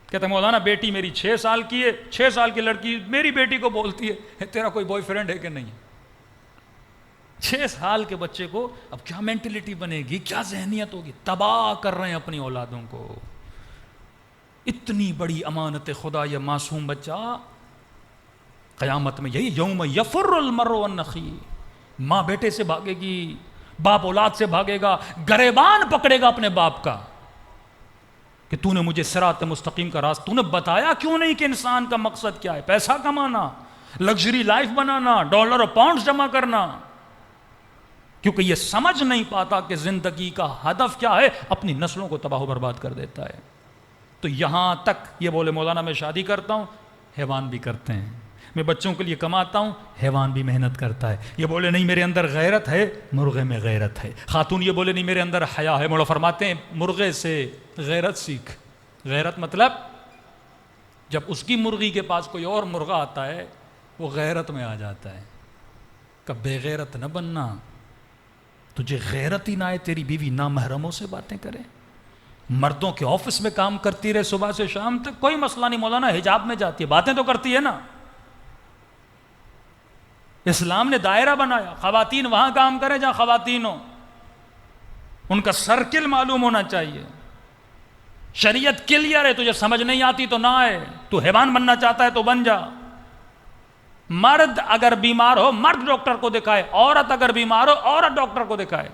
کہتے ہیں مولانا بیٹی میری 6 سال کی ہے، 6 سال کی لڑکی میری بیٹی کو بولتی ہے تیرا کوئی بوائے فرینڈ ہے کہ نہیں. 6 سال کے بچے کو اب کیا مینٹلٹی بنے گی، کیا ذہنیت ہوگی، تباہ کر رہے ہیں اپنی اولادوں کو. اتنی بڑی امانت خدا یہ معصوم بچہ قیامت میں یہی یوم یفر المرء من اخیہ، ماں بیٹے سے بھاگے گی، باپ اولاد سے بھاگے گا، گریبان پکڑے گا اپنے باپ کا کہ تو نے مجھے صراط مستقیم کا راستہ تو نے بتایا کیوں نہیں کہ انسان کا مقصد کیا ہے، پیسہ کمانا، لگژری لائف بنانا، ڈالر اور پاؤنڈز جمع کرنا. کیونکہ یہ سمجھ نہیں پاتا کہ زندگی کا ہدف کیا ہے، اپنی نسلوں کو تباہ و برباد کر دیتا ہے. تو یہاں تک یہ بولے مولانا میں شادی کرتا ہوں، حیوان بھی کرتے ہیں. میں بچوں کے لیے کماتا ہوں، حیوان بھی محنت کرتا ہے. یہ بولے نہیں میرے اندر غیرت ہے، مرغے میں غیرت ہے. خاتون یہ بولے نہیں میرے اندر حیا ہے، مولا فرماتے ہیں مرغے سے غیرت سیکھ. غیرت مطلب جب اس کی مرغی کے پاس کوئی اور مرغا آتا ہے وہ غیرت میں آ جاتا ہے. کہ بے غیرت نہ بننا، تجھے غیرت ہی نہ آئے تیری بیوی نامحرموں سے باتیں کرے، مردوں کے آفس میں کام کرتی رہے صبح سے شام تک، کوئی مسئلہ نہیں، مولانا حجاب میں جاتی ہے، باتیں تو کرتی ہے نا. اسلام نے دائرہ بنایا، خواتین وہاں کام کریں جہاں خواتین ہوں، ان کا سرکل معلوم ہونا چاہیے. شریعت کلیئر ہے، تجھے سمجھ نہیں آتی تو نہ آئے، تو حیوان بننا چاہتا ہے تو بن جا. مرد اگر بیمار ہو مرد ڈاکٹر کو دکھائے، عورت اگر بیمار ہو عورت ڈاکٹر کو دکھائے.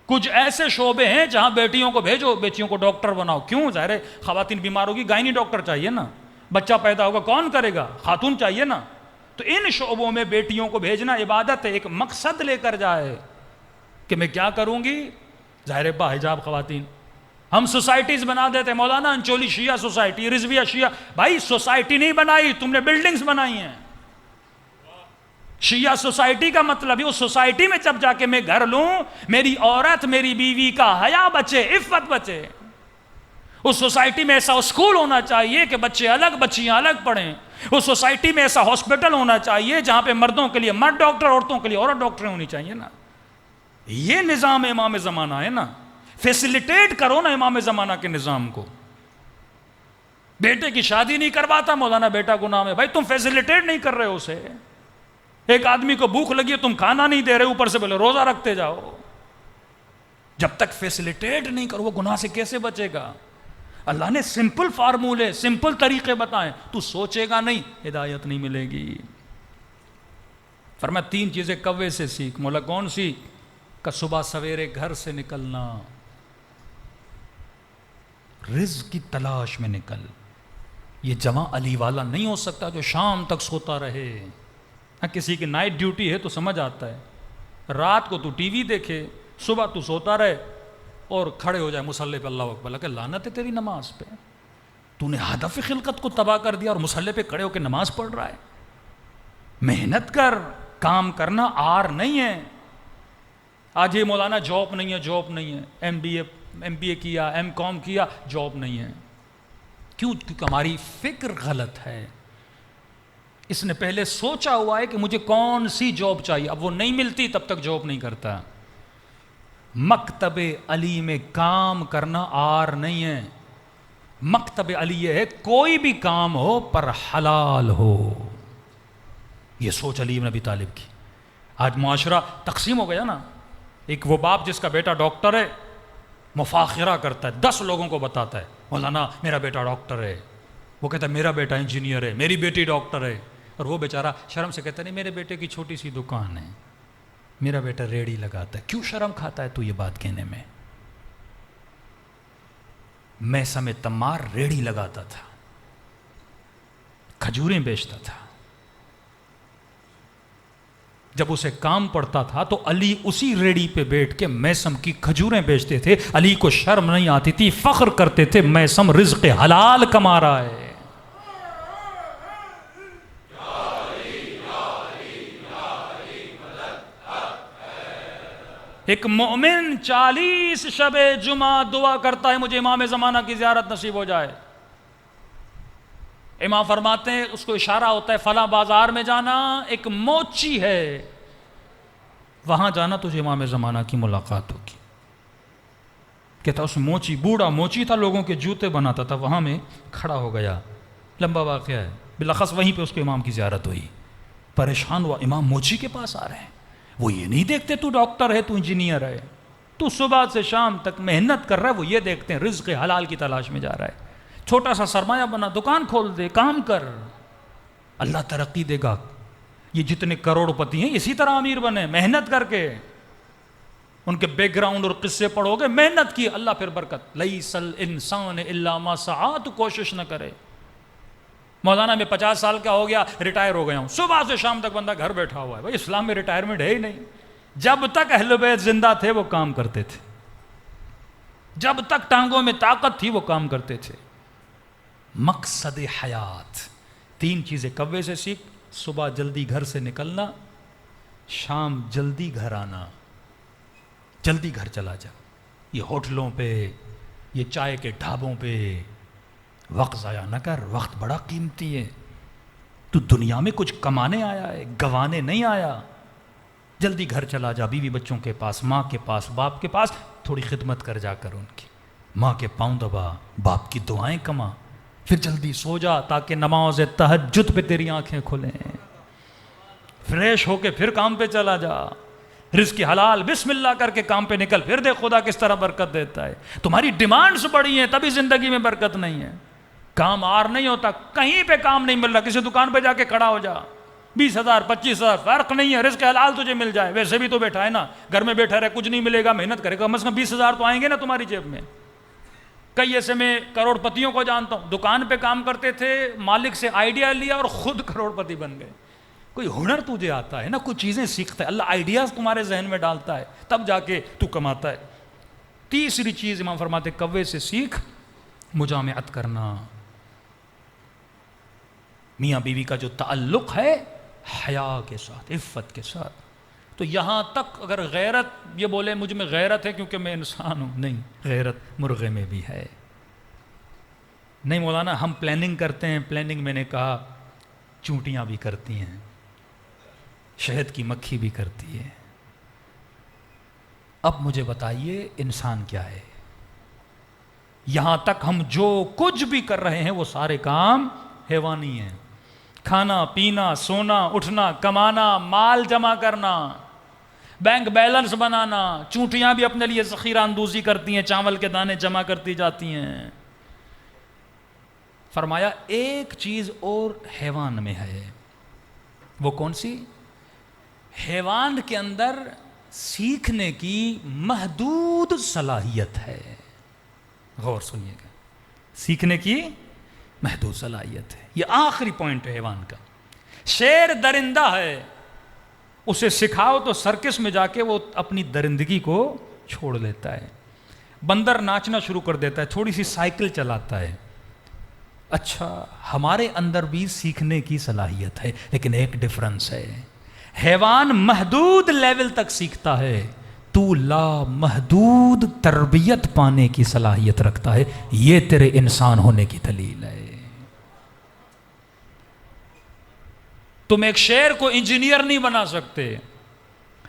کچھ ایسے شعبے ہیں جہاں بیٹیوں کو بھیجو، بیٹیوں کو ڈاکٹر بناؤ. کیوں؟ ظاہر ہے خواتین بیمار ہوگی، گائنی ڈاکٹر چاہیے نا، بچہ پیدا ہوگا کون کرے گا، خاتون چاہیے نا. تو ان شعبوں میں بیٹیوں کو بھیجنا عبادت ہے، ایک مقصد لے کر جائے کہ میں کیا کروں گی. ظاہر ہے با حجاب خواتین. ہم سوسائٹیز بنا دیتے، مولانا انچولی شیعہ سوسائٹی، رضویہ شیعہ. بھائی سوسائٹی نہیں بنائی، تم نے بلڈنگز بنائی ہیں. شیعہ سوسائٹی کا مطلب ہے اس سوسائٹی میں جب جا کے میں گھر لوں، میری عورت میری بیوی کا حیا بچے، عفت بچے. اس سوسائٹی میں ایسا اسکول ہونا چاہیے کہ بچے الگ بچیاں الگ پڑھیں. اس سوسائٹی میں ایسا ہاسپٹل ہونا چاہیے جہاں پہ مردوں کے لیے مرد ڈاکٹر، عورتوں کے لیے عورت ڈاکٹر ہونی چاہیے نا. یہ نظام امام زمانہ ہے نا. فیسیلیٹیٹ کرو نا امام زمانہ کے نظام کو. بیٹے کی شادی نہیں کرواتا مولانا بیٹا گناہ میں، بھائی تم فیسیلیٹیٹ نہیں کر رہے ہو اسے. ایک آدمی کو بھوک لگی ہے تم کھانا نہیں دے رہے، اوپر سے بولے روزہ رکھتے جاؤ. جب تک فیسیلیٹیٹ نہیں کرو وہ گناہ سے کیسے بچے گا. اللہ نے سمپل فارمولے، سمپل طریقے بتائیں، تو سوچے گا نہیں ہدایت نہیں ملے گی. فرمایا 3 چیزیں کوے سے سیکھ. مولا کون سی؟ کہ صبح سویرے گھر سے نکلنا، رزق کی تلاش میں نکل. یہ جواں علی والا نہیں ہو سکتا جو شام تک سوتا رہے. کسی کی نائٹ ڈیوٹی ہے تو سمجھ آتا ہے، رات کو تو ٹی وی دیکھے، صبح تو سوتا رہے اور کھڑے ہو جائے مصلی پہ اللہ اکبر. کہ لعنت ہے تیری نماز پہ، تو نے ہدف خلقت کو تباہ کر دیا اور مصلی پہ کھڑے ہو کے نماز پڑھ رہا ہے. محنت کر، کام کرنا آر نہیں ہے. آج یہ مولانا جاب نہیں ہے، جاب نہیں ہے، ایم بی اے کیا، ایم کام کیا، جاب نہیں ہے. کیوں؟ کیونکہ ہماری فکر غلط ہے. اس نے پہلے سوچا ہوا ہے کہ مجھے کون سی جاب چاہیے، اب وہ نہیں ملتی تب تک جاب نہیں کرتا. مکتب علی میں کام کرنا آر نہیں ہے. مکتب علی یہ ہے کوئی بھی کام ہو پر حلال ہو. یہ سوچ علی بن ابی طالب کی. آج معاشرہ تقسیم ہو گیا نا. ایک وہ باپ جس کا بیٹا ڈاکٹر ہے، مفاخرہ کرتا ہے، 10 لوگوں کو بتاتا ہے مولانا میرا بیٹا ڈاکٹر ہے. وہ کہتا ہے میرا بیٹا انجینئر ہے، میری بیٹی ڈاکٹر ہے. اور وہ بیچارہ شرم سے کہتا نہیں میرے بیٹے کی چھوٹی سی دکان ہے، میرا بیٹا ریڑھی لگاتا ہے. کیوں شرم کھاتا ہے تو یہ بات کہنے میں؟ میں سمے تمار ریڑھی لگاتا تھا، کھجوریں بیچتا تھا. جب اسے کام پڑتا تھا تو علی اسی ریڑھی پہ بیٹھ کے میسم کی کھجوریں بیچتے تھے. علی کو شرم نہیں آتی تھی، فخر کرتے تھے میسم رزق حلال کما رہا ہے. ایک مومن 40 شب جمعہ دعا کرتا ہے مجھے امام زمانہ کی زیارت نصیب ہو جائے. امام فرماتے ہیں اس کو اشارہ ہوتا ہے فلاں بازار میں جانا ایک موچی ہے، وہاں جانا تجھے امام زمانہ کی ملاقات ہوگی. کہتا اس موچی، بوڑھا موچی تھا، لوگوں کے جوتے بناتا تھا، وہاں میں کھڑا ہو گیا. لمبا واقعہ ہے، بالاخص وہیں پہ اس کو امام کی زیارت ہوئی. پریشان ہوا، امام موچی کے پاس آ رہے ہیں. وہ یہ نہیں دیکھتے تو ڈاکٹر ہے، تو انجینئر ہے، تو صبح سے شام تک محنت کر رہا ہے. وہ یہ دیکھتے ہیں رزق حلال کی تلاش میں جا رہا ہے. چھوٹا سا سرمایہ بنا، دکان کھول دے، کام کر، اللہ ترقی دے گا. یہ جتنے کروڑ پتی ہیں اسی طرح امیر بنے، محنت کر کے. ان کے بیک گراؤنڈ اور قصے پڑھو گے، محنت کی، اللہ پھر برکت. لیس الانسان الا ما سعی، تو کوشش نہ کرے. مولانا میں 50 سال کا ہو گیا، ریٹائر ہو گیا ہوں، صبح سے شام تک بندہ گھر بیٹھا ہوا ہے. بھائی اسلام میں ریٹائرمنٹ ہے ہی نہیں. جب تک اہل بیت زندہ تھے وہ کام کرتے تھے، جب تک ٹانگوں میں طاقت تھی وہ کام کرتے تھے. مقصد حیات 3 چیزیں کوے سے سیکھ: صبح جلدی گھر سے نکلنا، شام جلدی گھر آنا. جلدی گھر چلا جا. یہ ہوٹلوں پہ، یہ چائے کے ڈھابوں پہ وقت ضائع نہ کر. وقت بڑا قیمتی ہے. تو دنیا میں کچھ کمانے آیا ہے، گوانے نہیں آیا. جلدی گھر چلا جا، بیوی بچوں کے پاس، ماں کے پاس، باپ کے پاس. تھوڑی خدمت کر جا کر ان کی. ماں کے پاؤں دبا، باپ کی دعائیں کما. پھر جلدی سو جا تاکہ نماز تہجد پہ تیری آنکھیں کھلیں. فریش ہو کے پھر کام پہ چلا جا. رزق حلال بسم اللہ کر کے کام پہ نکل. پھر دیکھ خدا کس طرح برکت دیتا ہے. تمہاری ڈیمانڈز بڑی ہیں تبھی زندگی میں برکت نہیں ہے. کام آر نہیں ہوتا، کہیں پہ کام نہیں مل رہا، کسی دکان پہ جا کے کھڑا ہو جا. 20,000 25,000 فرق نہیں ہے، رزق حلال تجھے مل جائے. ویسے بھی تو بیٹھا ہے نا، گھر میں بیٹھا رہے، کچھ نہیں ملے گا، محنت کرے گا، کم از کم 20,000 تو آئیں گے نا تمہاری جیب میں. کئی ایسے میں کروڑ پتیوں کو جانتا ہوں، دکان پہ کام کرتے تھے، مالک سے آئیڈیا لیا اور خود کروڑ پتی بن گئے. کوئی ہنر تجھے آتا ہے نا، کچھ چیزیں سیکھتا ہے، اللہ آئیڈیاز تمہارے ذہن میں ڈالتا ہے، تب جا کے تو کماتا ہے. تیسری چیز امام فرماتے کوے سے سیکھ مجامعت کرنا. میاں بیوی کا جو تعلق ہے حیا کے ساتھ، عفت کے ساتھ. تو یہاں تک اگر غیرت یہ بولے مجھ میں غیرت ہے کیونکہ میں انسان ہوں، نہیں، غیرت مرغے میں بھی ہے. نہیں مولانا ہم پلاننگ کرتے ہیں، پلاننگ میں نے کہا چونٹیاں بھی کرتی ہیں، شہد کی مکھی بھی کرتی ہے. اب مجھے بتائیے انسان کیا ہے؟ یہاں تک ہم جو کچھ بھی کر رہے ہیں وہ سارے کام حیوانی ہیں. کھانا پینا، سونا اٹھنا، کمانا، مال جمع کرنا، بینک بیلنس بنانا. چونٹیاں بھی اپنے لیے ذخیرہ اندوزی کرتی ہیں، چاول کے دانے جمع کرتی جاتی ہیں. فرمایا ایک چیز اور حیوان میں ہے. وہ کون سی؟ حیوان کے اندر سیکھنے کی محدود صلاحیت ہے. غور سنیے گا، سیکھنے کی محدود صلاحیت ہے. یہ آخری پوائنٹ ہے حیوان کا. شیر درندہ ہے، اسے سکھاؤ تو سرکس میں جا کے وہ اپنی درندگی کو چھوڑ لیتا ہے. بندر ناچنا شروع کر دیتا ہے، تھوڑی سی سائیکل چلاتا ہے. اچھا ہمارے اندر بھی سیکھنے کی صلاحیت ہے، لیکن ایک ڈفرنس ہے. حیوان محدود لیول تک سیکھتا ہے، تو لا محدود تربیت پانے کی صلاحیت رکھتا ہے. یہ تیرے انسان ہونے کی دلیل ہے. تم ایک شیر کو انجینئر نہیں بنا سکتے،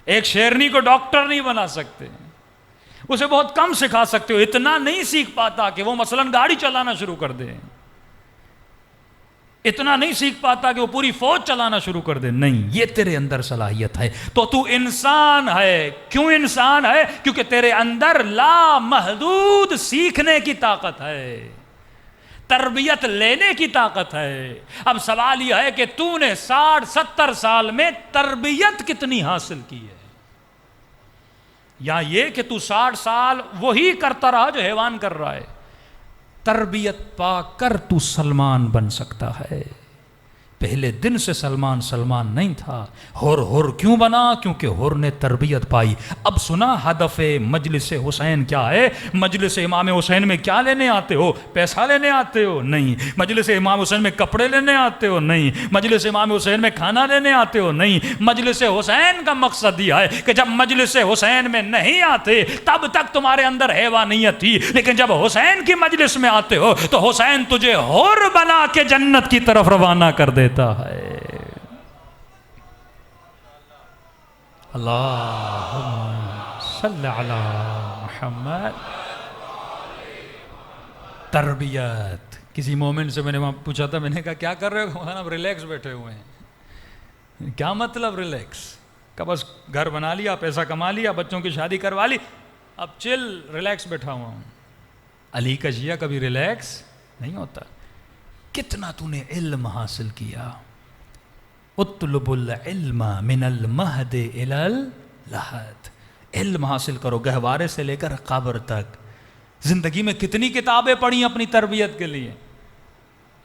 ایک شیرنی کو ڈاکٹر نہیں بنا سکتے. اسے بہت کم سکھا سکتے ہو، اتنا نہیں سیکھ پاتا کہ وہ مثلاً گاڑی چلانا شروع کر دے، اتنا نہیں سیکھ پاتا کہ وہ پوری فوج چلانا شروع کر دے. نہیں، یہ تیرے اندر صلاحیت ہے. تو انسان ہے. کیوں انسان ہے؟ کیونکہ تیرے اندر لا محدود سیکھنے کی طاقت ہے، تربیت لینے کی طاقت ہے. اب سوال یہ ہے کہ تو نے 60-70 سال میں تربیت کتنی حاصل کی ہے؟ یا یہ کہ تو 60 سال وہی کرتا رہا جو حیوان کر رہا ہے. تربیت پا کر تو سلمان بن سکتا ہے. پہلے دن سے سلمان سلمان نہیں تھا. ہور کیوں بنا؟ کیونکہ ہور نے تربیت پائی. اب سنا ہدف مجلس حسین کیا ہے. مجلس امام حسین میں کیا لینے آتے ہو؟ پیسہ لینے آتے ہو؟ نہیں. مجلس امام حسین میں کپڑے لینے آتے ہو؟ نہیں. مجلس امام حسین میں کھانا لینے آتے ہو؟ نہیں. مجلس حسین کا مقصد یہ ہے کہ جب مجلس حسین میں نہیں آتے تب تک تمہارے اندر حیوانیت تھی، لیکن جب حسین کی مجلس میں آتے ہو تو حسین تجھے ہور بنا کے جنت کی طرف روانہ کر دیتا ہے. اللہم صلی علی محمد. تربیت. کسی مومن سے میں نے وہاں پوچھا تھا، میں نے کہا کیا کر رہے ہو؟ اب ریلیکس بیٹھے ہوئے ہیں. کیا مطلب ریلیکس؟ کہ بس گھر بنا لیا، پیسہ کما لیا، بچوں کی شادی کروا لی، اب چل ریلیکس بیٹھا ہوا ہوں. علی کا شیعہ کبھی ریلیکس نہیں ہوتا. کتنا تو نے علم حاصل کیا. اطلب العلم من المہد الی اللحد. علم حاصل کرو گہوارے سے لے کر قبر تک. زندگی میں کتنی کتابیں پڑھی اپنی تربیت کے لیے.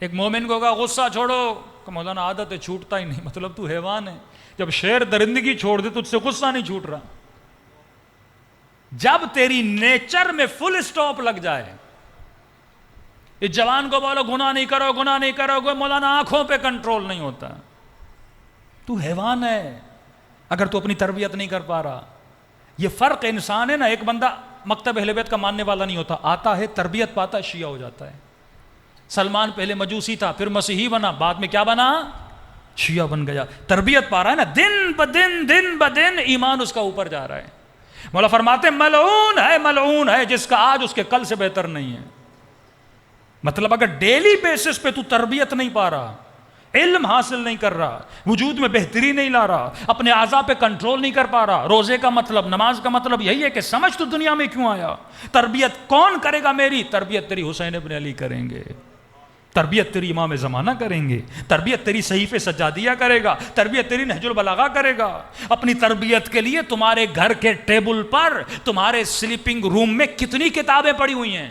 ایک مومن کو کہا غصہ چھوڑو، کہ مولانا عادت ہے چھوٹتا ہی نہیں. مطلب تو حیوان ہے. جب شیر درندگی چھوڑ دے تو تجھ سے غصہ نہیں چھوٹ رہا. جب تیری نیچر میں فل اسٹاپ لگ جائے. اس جوان کو بولو گناہ نہیں کرو، گناہ نہیں کرو، مولانا آنکھوں پہ کنٹرول نہیں ہوتا. تو حیوان ہے اگر تو اپنی تربیت نہیں کر پا رہا. یہ فرق انسان ہے نا. ایک بندہ مکتب اہل بیت کا ماننے والا نہیں ہوتا، آتا ہے تربیت پاتا ہے شیعہ ہو جاتا ہے. سلمان پہلے مجوسی تھا، پھر مسیحی بنا، بعد میں کیا بنا؟ شیعہ بن گیا. تربیت پا رہا ہے نا. دن بدن ایمان اس کا اوپر جا رہا ہے. مولا فرماتے ہیں ملعون ہے جس کا آج اس کے کل سے بہتر نہیں ہے. مطلب اگر ڈیلی بیسس پہ تو تربیت نہیں پا رہا، علم حاصل نہیں کر رہا، وجود میں بہتری نہیں لا رہا، اپنے اعضاء پہ کنٹرول نہیں کر پا رہا. روزے کا مطلب، نماز کا مطلب یہی ہے کہ سمجھ تو دنیا میں کیوں آیا. تربیت کون کرے گا میری؟ تربیت تیری حسین ابن علی کریں گے. تربیت تیری امام زمانہ کریں گے. تربیت تیری صحیفہ سجادیہ کرے گا. تربیت تیری نہج البلاغہ کرے گا. اپنی تربیت کے لیے تمہارے گھر کے ٹیبل پر، تمہارے سلیپنگ روم میں کتنی کتابیں پڑھی ہوئی ہیں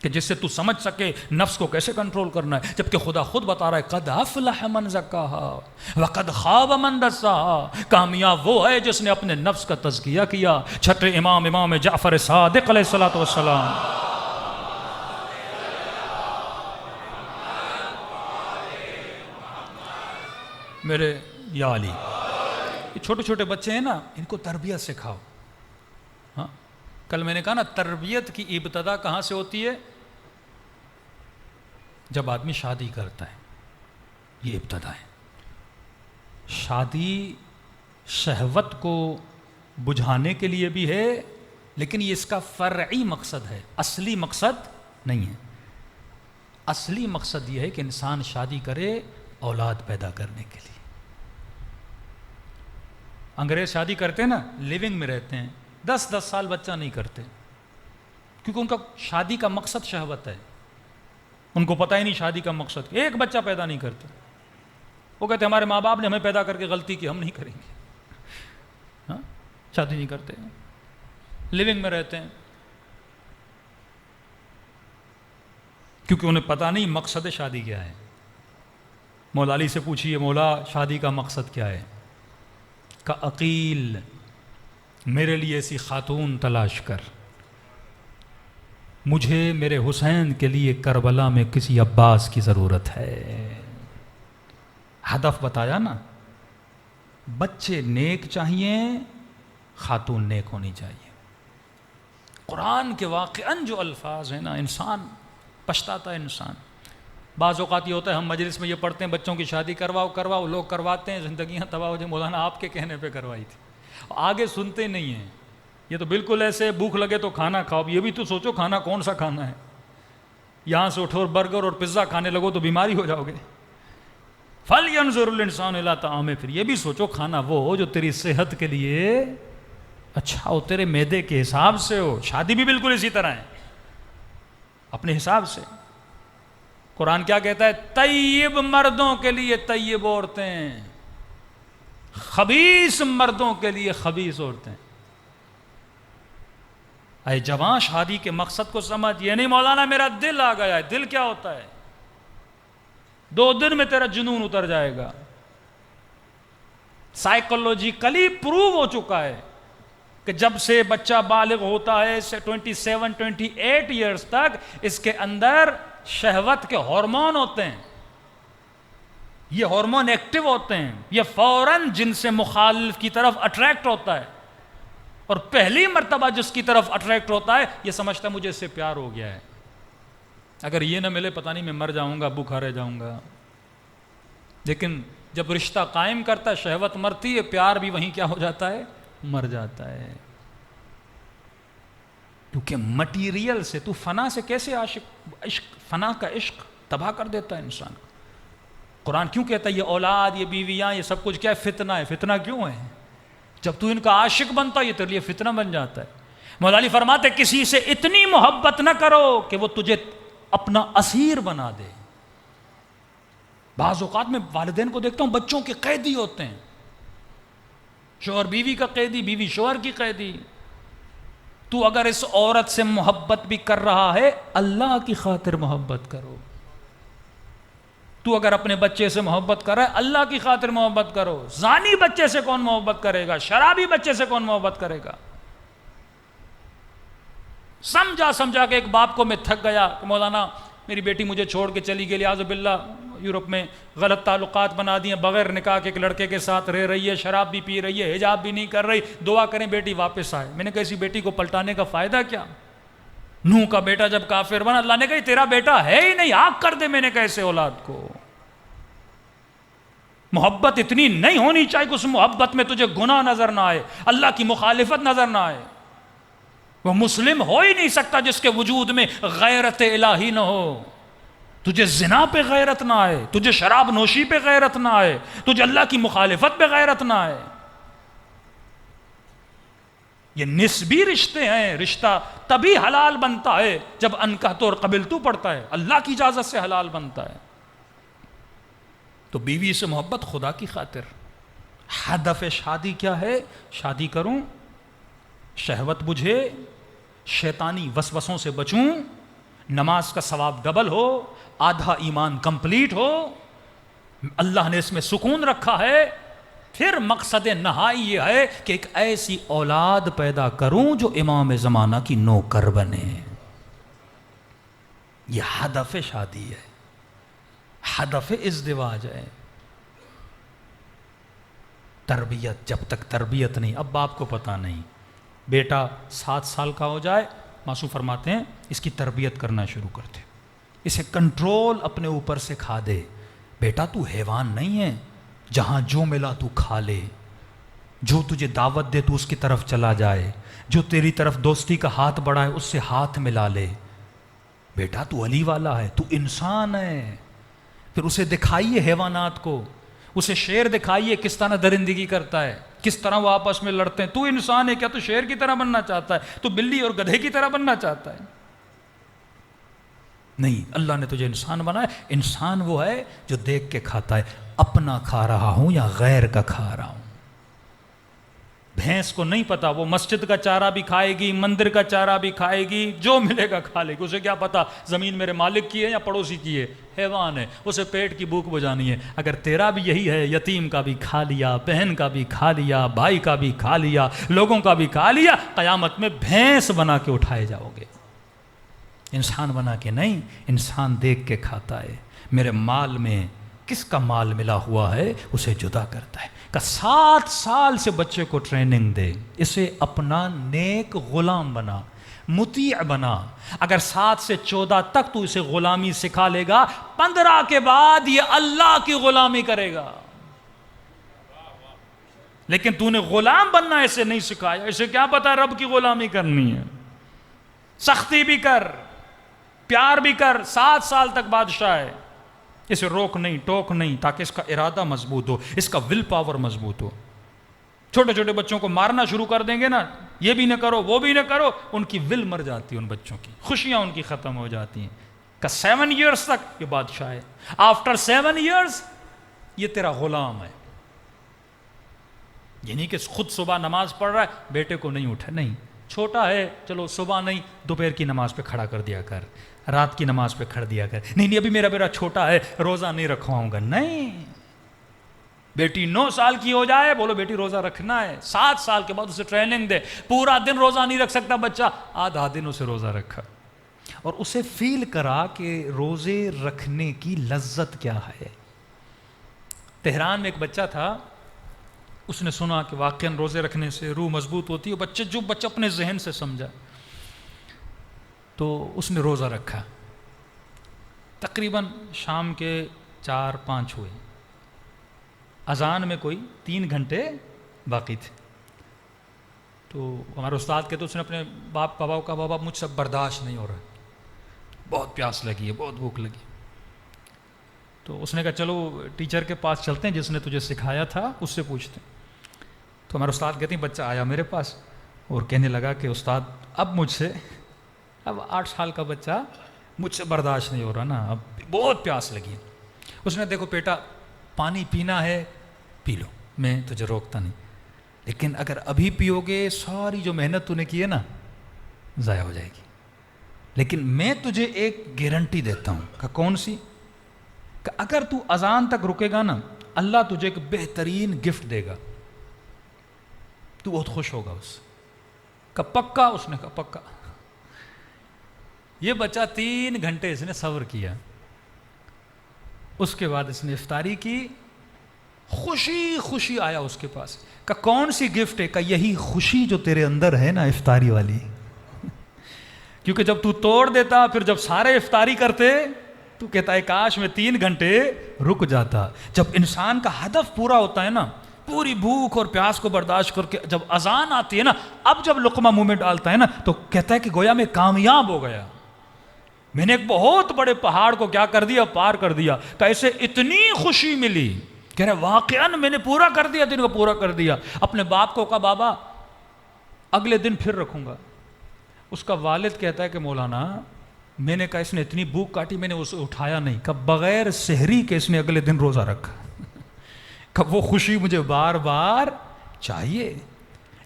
کہ جس سے تو سمجھ سکے نفس کو کیسے کنٹرول کرنا ہے. جبکہ خدا خود بتا رہا ہے قد افلح من زکاہا وقد خاب من دساہا. کامیاب وہ ہے جس نے اپنے نفس کا تزکیہ کیا. چھٹے امام جعفر صادق علیہ الصلوۃ والسلام. میرے یا علی، یہ چھوٹے چھوٹے بچے ہیں نا، ان کو تربیت سکھاؤ. ہاں کل میں نے کہا نا تربیت کی ابتدا کہاں سے ہوتی ہے؟ جب آدمی شادی کرتا ہے. یہ ابتدا ہے. شادی شہوت کو بجھانے کے لیے بھی ہے، لیکن یہ اس کا فرعی مقصد ہے، اصلی مقصد نہیں ہے. اصلی مقصد یہ ہے کہ انسان شادی کرے اولاد پیدا کرنے کے لیے. انگریز شادی کرتے ہیں نا، لیونگ میں رہتے ہیں، 10 سال بچہ نہیں کرتے، کیونکہ ان کا شادی کا مقصد شہوت ہے. ان کو پتہ ہی نہیں شادی کا مقصد. ایک بچہ پیدا نہیں کرتے. وہ کہتے ہیں ہمارے ماں باپ نے ہمیں پیدا کر کے غلطی کی، ہم نہیں کریں گے. ہاں شادی نہیں کرتے، لیونگ میں رہتے ہیں، کیونکہ انہیں پتہ نہیں مقصد شادی کیا ہے. مولا علی سے پوچھئے مولا شادی کا مقصد کیا ہے؟ کہ عقیل میرے لیے ایسی خاتون تلاش کر، مجھے میرے حسین کے لیے کربلا میں کسی عباس کی ضرورت ہے. ہدف بتایا نا. بچے نیک چاہیے، خاتون نیک ہونی چاہیے. قرآن کے واقعاً جو الفاظ ہیں نا، انسان پچھتاتا ہے. انسان بعض اوقات یہ ہوتا ہے ہم مجلس میں یہ پڑھتے ہیں بچوں کی شادی کرواؤ، لوگ کرواتے ہیں، زندگیاں تباہ ہو جائیں. مولانا آپ کے کہنے پہ کروائی تھی. آگے سنتے نہیں ہیں. یہ تو بالکل ایسے بھوک لگے تو کھانا کھاؤ. یہ بھی تو سوچو کھانا کون سا کھانا ہے. یہاں سے اٹھو اور برگر اور پزا کھانے لگو تو بیماری ہو جاؤ گے. فَلْيَنْظُرِ الْإِنسَانُ إِلَىٰ طَعَامِهِ. پھر یہ بھی سوچو کھانا وہ ہو جو تیری صحت کے لیے اچھا ہو، تیرے معدے کے حساب سے ہو. شادی بھی بالکل اسی طرح ہے، اپنے حساب سے. قرآن کیا کہتا ہے؟ طیب مردوں کے لیے طیب عورتیں، خبیث مردوں کے لیے خبیث عورتیں. اے جوان شادی کے مقصد کو سمجھ. یہ نہیں مولانا میرا دل آ گیا ہے. دل کیا ہوتا ہے؟ 2 دن میں تیرا جنون اتر جائے گا. سائیکولوجیکلی پروو ہو چکا ہے کہ جب سے بچہ بالغ ہوتا ہے 27-28 ایئرز تک اس کے اندر شہوت کے ہارمون ہوتے ہیں. یہ ہارمون ایکٹیو ہوتے ہیں، یہ فوراً جن سے مخالف کی طرف اٹریکٹ ہوتا ہے، اور پہلی مرتبہ جس کی طرف اٹریکٹ ہوتا ہے یہ سمجھتا ہے مجھے اس سے پیار ہو گیا ہے، اگر یہ نہ ملے پتہ نہیں میں مر جاؤں گا، بھوکا رہ جاؤں گا. لیکن جب رشتہ قائم کرتا ہے شہوت مرتی ہے، پیار بھی وہیں کیا ہو جاتا ہے، مر جاتا ہے. کیونکہ مٹیریل سے تو فنا سے کیسے عشق فنا کا عشق تباہ کر دیتا ہے انسان کو. قرآن کیوں کہتا ہے یہ اولاد، یہ بیویاں، یہ سب کچھ کیا ہے، فتنہ ہے. فتنہ کیوں ہے؟ جب تو ان کا عاشق بنتا ہے یہ تیرے لیے فتنہ بن جاتا ہے. مولا علی فرماتے کسی سے اتنی محبت نہ کرو کہ وہ تجھے اپنا اسیر بنا دے. بعض اوقات میں والدین کو دیکھتا ہوں بچوں کے قیدی ہوتے ہیں، شوہر بیوی کا قیدی، بیوی شوہر کی قیدی. تو اگر اس عورت سے محبت بھی کر رہا ہے اللہ کی خاطر محبت کرو. تو اگر اپنے بچے سے محبت کر رہا ہے اللہ کی خاطر محبت کرو. زانی بچے سے کون محبت کرے گا؟ شرابی بچے سے کون محبت کرے گا؟ سمجھا کے ایک باپ کو میں تھک گیا کہ مولانا میری بیٹی مجھے چھوڑ کے چلی گئی، اعوذ باللہ یورپ میں غلط تعلقات بنا دیے، بغیر نکاح کے ایک لڑکے کے ساتھ رہ رہی ہے، شراب بھی پی رہی ہے، حجاب بھی نہیں کر رہی، دعا کریں بیٹی واپس آئے. میں نے کہا ایسی بیٹی کو پلٹانے کا فائدہ کیا؟ نوح کا بیٹا جب کافر بنا اللہ نے کہا تیرا بیٹا ہے ہی نہیں، آگ کر دے. میں نے کہا ایسے اولاد کو محبت اتنی نہیں ہونی چاہیے کہ اس محبت میں تجھے گناہ نظر نہ آئے، اللہ کی مخالفت نظر نہ آئے. وہ مسلم ہو ہی نہیں سکتا جس کے وجود میں غیرت الہی نہ ہو. تجھے زنا پہ غیرت نہ آئے، تجھے شراب نوشی پہ غیرت نہ آئے، تجھے اللہ کی مخالفت پہ غیرت نہ آئے. یہ نسبی رشتے ہیں. رشتہ تبھی حلال بنتا ہے جب انکحت اور قبلتو پڑتا ہے، اللہ کی اجازت سے حلال بنتا ہے. تو بیوی سے محبت خدا کی خاطر. ہدف شادی کیا ہے؟ شادی کروں، شہوت بجھے، شیطانی وسوسوں سے بچوں، نماز کا ثواب ڈبل ہو، آدھا ایمان کمپلیٹ ہو، اللہ نے اس میں سکون رکھا ہے. پھر مقصد نہائی یہ ہے کہ ایک ایسی اولاد پیدا کروں جو امام زمانہ کی نوکر بنے. یہ ہدف شادی ہے، ہدف ازدواج ہے. تربیت، جب تک تربیت نہیں، اب باپ کو پتہ نہیں، بیٹا 7 سال کا ہو جائے معصوم فرماتے ہیں اس کی تربیت کرنا شروع کرتے، اسے کنٹرول اپنے اوپر سے کھا دے. بیٹا تو حیوان نہیں ہے جہاں جو ملا تو کھا لے، جو تجھے دعوت دے تو اس کی طرف چلا جائے، جو تیری طرف دوستی کا ہاتھ بڑھائے اس سے ہاتھ ملا لے. بیٹا تو علی والا ہے، تو انسان ہے. پھر اسے دکھائیے حیوانات کو، اسے شیر دکھائیے کس طرح درندگی کرتا ہے، کس طرح وہ آپس میں لڑتے ہیں. تو انسان ہے کیا تو شیر کی طرح بننا چاہتا ہے؟ تو بلی اور گدھے کی طرح بننا چاہتا ہے؟ نہیں، اللہ نے تجھے انسان بنایا. انسان وہ ہے جو دیکھ کے کھاتا ہے، اپنا کھا رہا ہوں یا غیر کا کھا رہا ہوں. بھینس کو نہیں پتا، وہ مسجد کا چارہ بھی کھائے گی، مندر کا چارہ بھی کھائے گی، جو ملے گا کھا لے گی. اسے کیا پتا زمین میرے مالک کی ہے یا پڑوسی کی ہے، حیوان ہے، اسے پیٹ کی بھوک بجانی ہے. اگر تیرا بھی یہی ہے، یتیم کا بھی کھا لیا، بہن کا بھی کھا لیا، بھائی کا بھی کھا لیا، لوگوں کا بھی کھا لیا، قیامت میں بھینس بنا کے اٹھائے جاؤ گے. انسان بنا کے نہیں. انسان دیکھ کے کھاتا ہے. میرے مال میں کس کا مال ملا ہوا ہے اسے جدا کرتا ہے. کہ 7 سال سے بچے کو ٹریننگ دے، اسے اپنا نیک غلام بنا، مطیع بنا. اگر 7 سے 14 تک تو اسے غلامی سکھا لے گا، 15 کے بعد یہ اللہ کی غلامی کرے گا. لیکن تو نے غلام بننا اسے نہیں سکھایا، اسے کیا پتا رب کی غلامی کرنی ہے. سختی بھی کر، پیار بھی کر، 7 سال تک بادشاہ ہے، اسے روک نہیں ٹوک نہیں، تاکہ اس کا ارادہ مضبوط ہو، اس کا ول پاور مضبوط ہو. چھوٹے چھوٹے بچوں کو مارنا شروع کر دیں گے نا، یہ بھی نہ کرو وہ بھی نہ کرو، ان کی ول مر جاتی ہے، ان بچوں کی خوشیاں ان کی ختم ہو جاتی ہیں. کہ 7 ایئرز تک یہ بادشاہ ہے، آفٹر 7 ایئرز یہ تیرا غلام ہے. یہ نہیں کہ خود صبح نماز پڑھ رہا ہے بیٹے کو نہیں اٹھا، نہیں، چھوٹا ہے چلو صبح نہیں دوپہر کی نماز پہ کھڑا کر دیا کر، رات کی نماز پہ کھڑ دیا کر. نہیں ابھی میرا بیٹا چھوٹا ہے روزہ نہیں رکھواؤں گا. نہیں، بیٹی 9 سال کی ہو جائے بولو بیٹی روزہ رکھنا ہے. 7 سال کے بعد اسے ٹریننگ دے. پورا دن روزہ نہیں رکھ سکتا بچہ، آدھا دن اسے روزہ رکھا اور اسے فیل کرا کہ روزے رکھنے کی لذت کیا ہے. تہران میں ایک بچہ تھا، اس نے سنا کہ واقعاً روزے رکھنے سے روح مضبوط ہوتی ہے. جو بچہ اپنے ذہن سے سمجھا تو اس نے روزہ رکھا. تقریباً شام کے 4-5 ہوئے، اذان میں کوئی 3 گھنٹے باقی تھے. تو ہمارے استاد کہتے اس نے اپنے بابا کو کہا بابا مجھ سے برداشت نہیں ہو رہا، بہت پیاس لگی ہے، بہت بھوک لگی. تو اس نے کہا چلو ٹیچر کے پاس چلتے ہیں جس نے تجھے سکھایا تھا اس سے پوچھتے ہیں. تو ہمارے استاد کہتے ہیں بچہ آیا میرے پاس اور کہنے لگا کہ استاد اب 8 سال کا بچہ مجھ سے برداشت نہیں ہو رہا نا، اب بہت پیاس لگی ہے. اس نے دیکھو بیٹا پانی پینا ہے پی لو، میں تجھے روکتا نہیں، لیکن اگر ابھی پیو گے ساری جو محنت تو نے کی ہے نا ضائع ہو جائے گی. لیکن میں تجھے ایک گارنٹی دیتا ہوں. کہ کون سی؟ کہ اگر تو اذان تک رکے گا نا اللہ تجھے ایک بہترین گفٹ دے گا، تو بہت خوش ہوگا اس سے. کہ پکا؟ اس نے کہا پکا. یہ بچہ 3 گھنٹے اس نے صبر کیا، اس کے بعد اس نے افطاری کی. خوشی آیا اس کے پاس. کہ کون سی گفٹ ہے؟ کہ یہی خوشی جو تیرے اندر ہے نا افطاری والی. کیونکہ جب تو توڑ دیتا پھر جب سارے افطاری کرتے تو کہتا ہے کاش میں 3 گھنٹے رک جاتا. جب انسان کا ہدف پورا ہوتا ہے نا، پوری بھوک اور پیاس کو برداشت کر کے جب اذان آتی ہے نا، اب جب لقمہ منہ میں ڈالتا ہے نا تو کہتا ہے کہ گویا میں کامیاب ہو گیا، میں نے ایک بہت بڑے پہاڑ کو کیا کر دیا، پار کر دیا. کہ ایسے اتنی خوشی ملی، کہہ رہے واقعاً میں نے پورا کر دیا، دن کو پورا کر دیا. اپنے باپ کو کہا بابا اگلے دن پھر رکھوں گا. اس کا والد کہتا ہے کہ مولانا میں نے کہا اس نے اتنی بھوک کاٹی میں نے اسے اٹھایا نہیں. کہ بغیر سحری کے اس نے اگلے دن روزہ رکھا. کہ وہ خوشی مجھے بار بار چاہیے.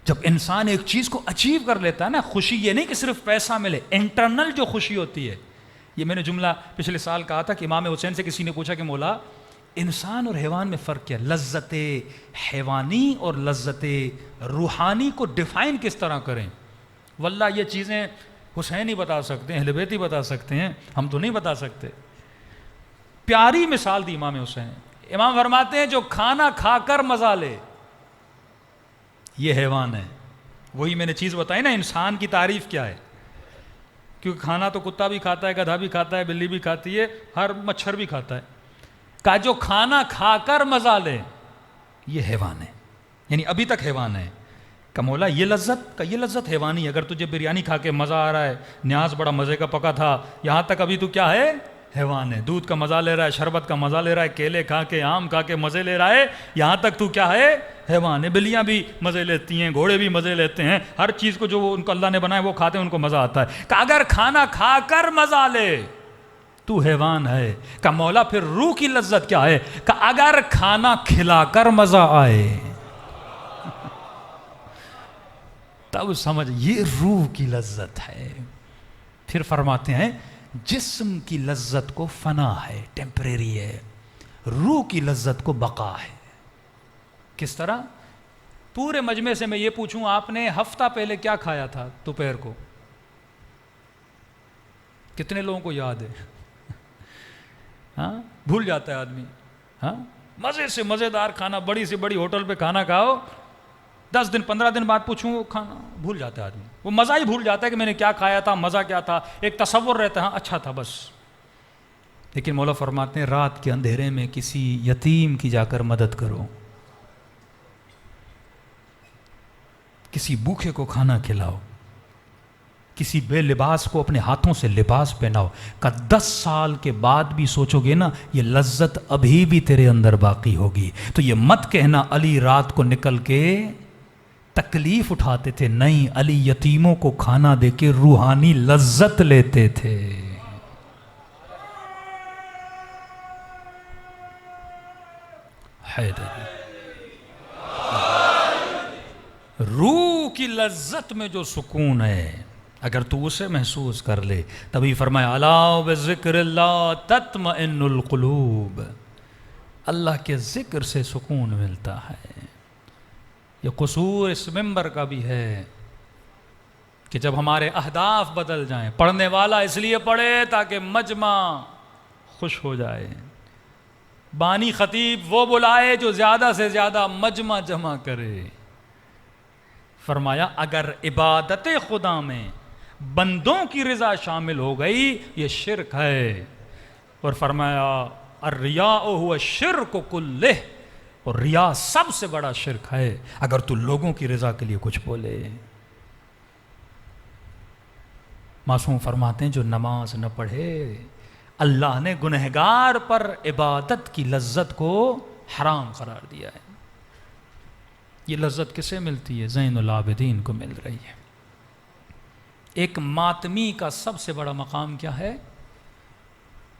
جب انسان ایک چیز کو اچیو کر لیتا ہے نا، خوشی یہ نہیں کہ صرف پیسہ ملے، انٹرنل جو خوشی ہوتی ہے. یہ میں نے جملہ پچھلے سال کہا تھا کہ امام حسین سے کسی نے پوچھا کہ مولا انسان اور حیوان میں فرق کیا؟ لذت حیوانی اور لذت روحانی کو ڈیفائن کس طرح کریں؟ واللہ یہ چیزیں حسین ہی بتا سکتے ہیں، اہل بیت ہی بتا سکتے ہیں، ہم تو نہیں بتا سکتے. پیاری مثال دی امام حسین. امام فرماتے ہیں جو کھانا کھا کر مزہ لے یہ حیوان ہے. وہی میں نے چیز بتائی نا انسان کی تعریف کیا ہے، کیونکہ کھانا تو کتا بھی کھاتا ہے، گدھا بھی کھاتا ہے، بلی بھی کھاتی ہے، ہر مچھر بھی کھاتا ہے. کہ جو کھانا کھا کر مزہ لے یہ حیوان ہے، یعنی ابھی تک حیوان ہے. کہ مولا یہ لذت، کہ یہ لذت حیوانی. اگر تجھے بریانی کھا کے مزہ آ رہا ہے، نیاز بڑا مزے کا پکا تھا، یہاں تک ابھی تو کیا ہے؟ حیوان ہے. دودھ کا مزہ لے رہا ہے، شربت کا مزہ لے رہا ہے، کیلے کھا کے آم کھا کے مزے لے رہا ہے، یہاں تک تو کیا ہے؟ حیوان ہے. بلیاں بھی مزے لیتی ہیں، گھوڑے بھی مزے لیتے ہیں، ہر چیز کو جو ان کو اللہ نے بنایا وہ کھاتے ہیں، ان کو مزہ آتا ہے. کہ اگر کھانا کھا کر مزہ لے تو حیوان ہے. کہ مولا پھر روح کی لذت کیا ہے؟ کہ اگر کھانا کھلا کر مزہ آئے تب سمجھ یہ روح کی لذت ہے. پھر فرماتے ہیں جسم کی لذت کو فنا ہے، ٹیمپریری ہے، روح کی لذت کو بقا ہے. کس طرح؟ پورے مجمع سے میں یہ پوچھوں آپ نے ہفتہ پہلے کیا کھایا تھا دوپہر کو؟ کتنے لوگوں کو یاد ہے؟ ہاں بھول جاتا ہے آدمی. ہاں مزے سے مزیدار کھانا، بڑی سے بڑی ہوٹل پہ کھانا کھاؤ، 10 دن 15 دن بعد پوچھوں وہ کھانا بھول جاتا ہے آدمی. وہ مزہ ہی بھول جاتا ہے کہ میں نے کیا کھایا تھا، مزہ کیا تھا. ایک تصور رہتا ہے ہاں اچھا تھا بس. لیکن مولا فرماتے ہیں رات کے اندھیرے میں کسی یتیم کی جا کر مدد کرو، کسی بھوکے کو کھانا کھلاؤ، کسی بے لباس کو اپنے ہاتھوں سے لباس پہناؤ. کا 10 سال کے بعد بھی سوچو گے نا یہ لذت ابھی بھی تیرے اندر باقی ہوگی. تو یہ مت کہنا علی رات کو نکل کے تکلیف اٹھاتے تھے، نہیں، علی یتیموں کو کھانا دے کے روحانی لذت لیتے تھے. حیدری روح کی لذت میں جو سکون ہے اگر تو اسے محسوس کر لے، تبھی فرمایا الا بذکر اللہ تطمئن القلوب، اللہ کے ذکر سے سکون ملتا ہے۔ یہ قصور اس ممبر کا بھی ہے کہ جب ہمارے اہداف بدل جائیں، پڑھنے والا اس لیے پڑھے تاکہ مجمع خوش ہو جائے، بانی خطیب وہ بلائے جو زیادہ سے زیادہ مجمع جمع کرے۔ فرمایا اگر عبادت خدا میں بندوں کی رضا شامل ہو گئی یہ شرک ہے، اور فرمایا الریاء هو الشرک کلہ، اور ریا سب سے بڑا شرک ہے اگر تو لوگوں کی رضا کے لیے کچھ بولے۔ معصوم فرماتے ہیں جو نماز نہ پڑھے اللہ نے گنہگار پر عبادت کی لذت کو حرام قرار دیا ہے۔ یہ لذت کسے ملتی ہے؟ زین العابدین کو مل رہی ہے۔ ایک ماتمی کا سب سے بڑا مقام کیا ہے؟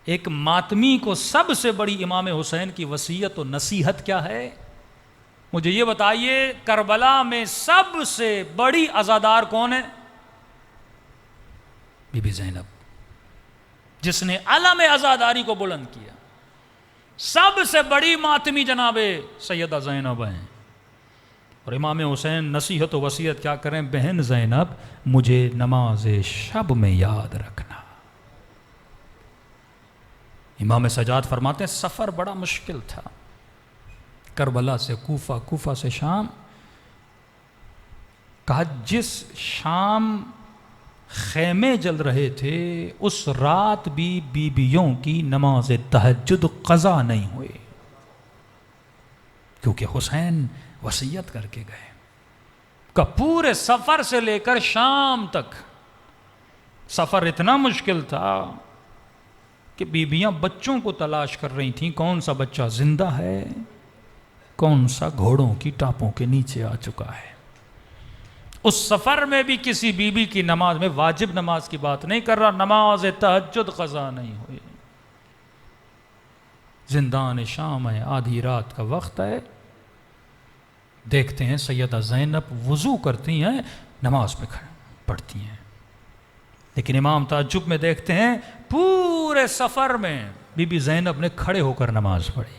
ایک ماتمی کو سب سے بڑی امام حسین کی وصیت و نصیحت کیا ہے؟ مجھے یہ بتائیے کربلا میں سب سے بڑی عزادار کون ہے؟ بی بی زینب، جس نے علم عزاداری کو بلند کیا۔ سب سے بڑی ماتمی جناب سیدہ زینب ہیں، اور امام حسین نصیحت و وصیت کیا کریں؟ بہن زینب مجھے نماز شب میں یاد رکھنا۔ امام سجاد فرماتے ہیں سفر بڑا مشکل تھا، کربلا سے کوفہ، کوفہ سے شام۔ کہا جس شام خیمے جل رہے تھے اس رات بھی بیویوں کی نماز تہجد قضا نہیں ہوئی، کیونکہ حسین وصیت کر کے گئے کہ پورے سفر سے لے کر شام تک سفر اتنا مشکل تھا کہ بیویاں بچوں کو تلاش کر رہی تھیں، کون سا بچہ زندہ ہے، کون سا گھوڑوں کی ٹاپوں کے نیچے آ چکا ہے۔ اس سفر میں بھی کسی بیوی کی نماز میں واجب نماز کی بات نہیں کر رہا، نماز تہجد قضا نہیں ہوئی۔ زندان شام ہے، آدھی رات کا وقت ہے، دیکھتے ہیں سیدہ زینب وضو کرتی ہیں، نماز میں پڑھتی ہیں، لیکن امام تعجب میں دیکھتے ہیں پورے سفر میں بی بی زینب نے کھڑے ہو کر نماز پڑھی۔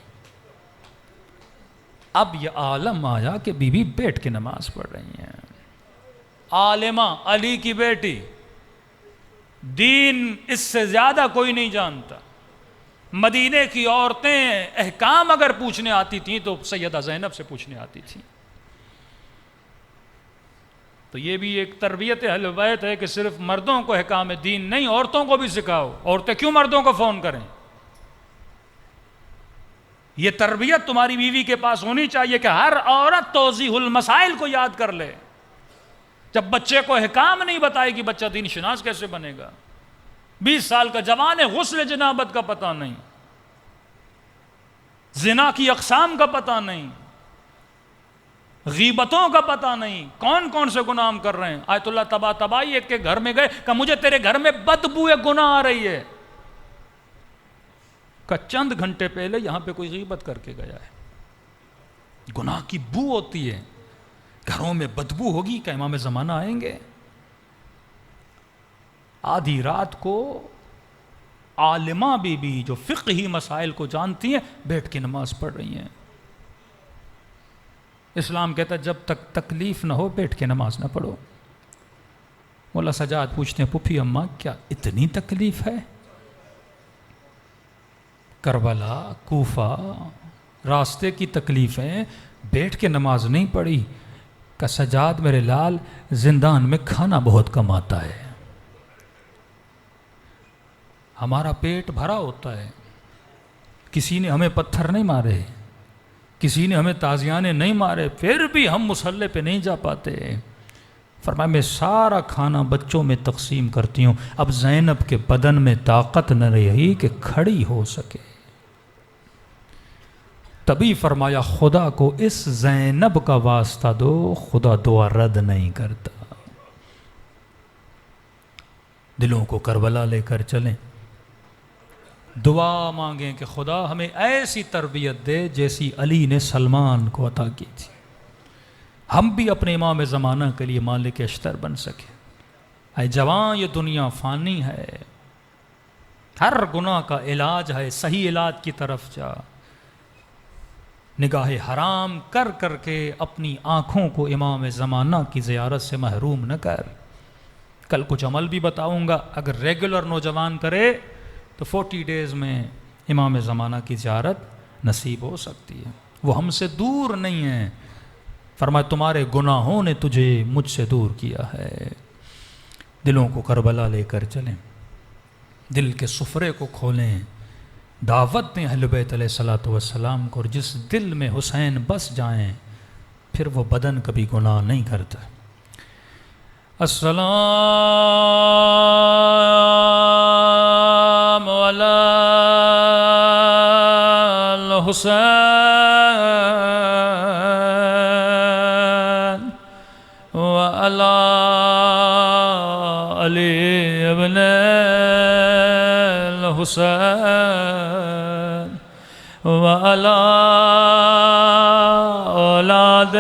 اب یہ عالم آیا کہ بی بی بیٹھ کے نماز پڑھ رہی ہیں۔ عالمہ، علی کی بیٹی، دین اس سے زیادہ کوئی نہیں جانتا۔ مدینے کی عورتیں احکام اگر پوچھنے آتی تھیں تو سیدہ زینب سے پوچھنے آتی تھیں۔ تو یہ بھی ایک تربیت اہل بیت ہے کہ صرف مردوں کو احکام دین نہیں، عورتوں کو بھی سکھاؤ۔ عورتیں کیوں مردوں کو فون کریں؟ یہ تربیت تمہاری بیوی کے پاس ہونی چاہیے کہ ہر عورت توضیح المسائل کو یاد کر لے۔ جب بچے کو احکام نہیں بتائے گی بچہ دین شناس کیسے بنے گا؟ 20 سال کا جوان ہے، غسل جنابت کا پتہ نہیں، زنا کی اقسام کا پتہ نہیں، غیبتوں کا پتہ نہیں، کون کون سے گناہ ہم کر رہے ہیں۔ آیت اللہ طباطبائی ایک کے گھر میں گئے کہ مجھے تیرے گھر میں بدبو گناہ آ رہی ہے، کہ چند گھنٹے پہلے یہاں پہ کوئی غیبت کر کے گیا ہے۔ گناہ کی بو ہوتی ہے، گھروں میں بدبو ہوگی، کہ امام زمانہ آئیں گے؟ آدھی رات کو عالمہ بی بی جو فقہی مسائل کو جانتی ہیں بیٹھ کے نماز پڑھ رہی ہیں۔ اسلام کہتا ہے جب تک تکلیف نہ ہو بیٹھ کے نماز نہ پڑھو۔ مولا سجاد پوچھتے ہیں پھپھی اماں کیا اتنی تکلیف ہے؟ کربلا، کوفہ، راستے کی تکلیفیں، بیٹھ کے نماز نہیں پڑھی؟ کہ سجاد میرے لال زندان میں کھانا بہت کم آتا ہے، ہمارا پیٹ بھرا ہوتا ہے، کسی نے ہمیں پتھر نہیں مارے، کسی نے ہمیں تازیانے نہیں مارے، پھر بھی ہم مصلے پہ نہیں جا پاتے۔ فرمایا میں سارا کھانا بچوں میں تقسیم کرتی ہوں۔ اب زینب کے بدن میں طاقت نہ رہی کہ کھڑی ہو سکے، تبھی فرمایا خدا کو اس زینب کا واسطہ دو، خدا دعا رد نہیں کرتا۔ دلوں کو کربلا لے کر چلیں، دعا مانگیں کہ خدا ہمیں ایسی تربیت دے جیسی علی نے سلمان کو عطا کی تھی۔ ہم بھی اپنے امام زمانہ کے لیے مالک اشتر بن سکیں۔ اے جوان، یہ دنیا فانی ہے، ہر گناہ کا علاج ہے، صحیح علاج کی طرف جا، نگاہ حرام کر کر کے اپنی آنکھوں کو امام زمانہ کی زیارت سے محروم نہ کر۔ کل کچھ عمل بھی بتاؤں گا، اگر ریگولر نوجوان کرے تو 40 ڈیز میں امام زمانہ کی زیارت نصیب ہو سکتی ہے۔ وہ ہم سے دور نہیں ہیں، فرمایا تمہارے گناہوں نے تجھے مجھ سے دور کیا ہے۔ دلوں کو کربلا لے کر چلیں، دل کے سفرے کو کھولیں، دعوت دیں اہل بیت علیہ الصلوۃ والسلام کو، اور جس دل میں حسین بس جائیں پھر وہ بدن کبھی گناہ نہیں کرتا۔ السلام علی الحسین وعلی علی ابن الحسین وعلی اولاد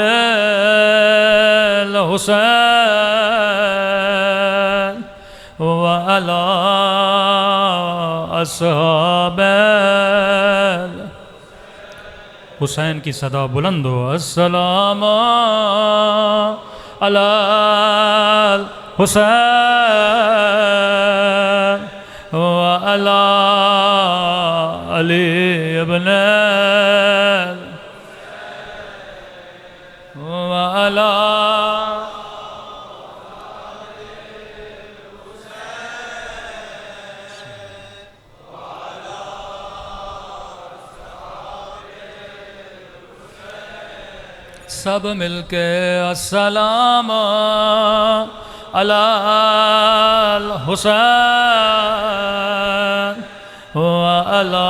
الحسین وعلی اصحاب حسین کی صدا بلند ہو، السلام علی الحسین وعلی علی ابن وعلی سب مل کے السلام علی الحسین وعلی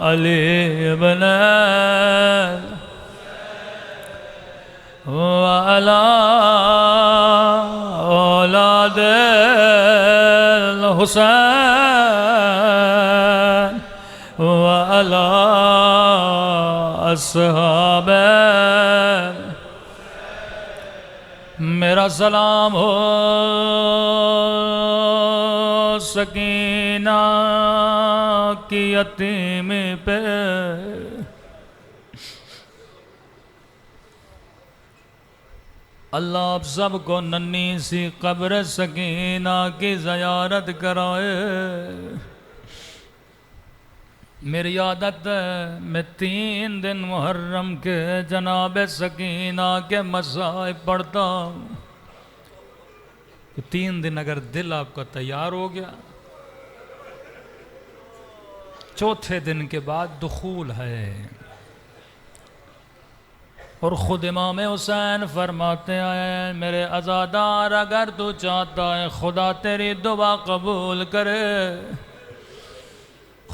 علی ابن وعلی اولاد الحسین وعلی اصحاب میرا سلام ہو سکینہ کی یتیم پہ، اللہ آپ سب کو ننھی سی قبر سکینہ کی زیارت کرائے۔ میری عادت ہے میں 3 دن محرم کے جناب سکینہ کے مصائب پڑھتا ہوں۔ 3 دن اگر دل آپ کا تیار ہو گیا، 4تھے دن کے بعد دخول ہے۔ اور خود امام حسین فرماتے ہیں میرے عزادار، اگر تو چاہتا ہے خدا تیری دعا قبول کرے،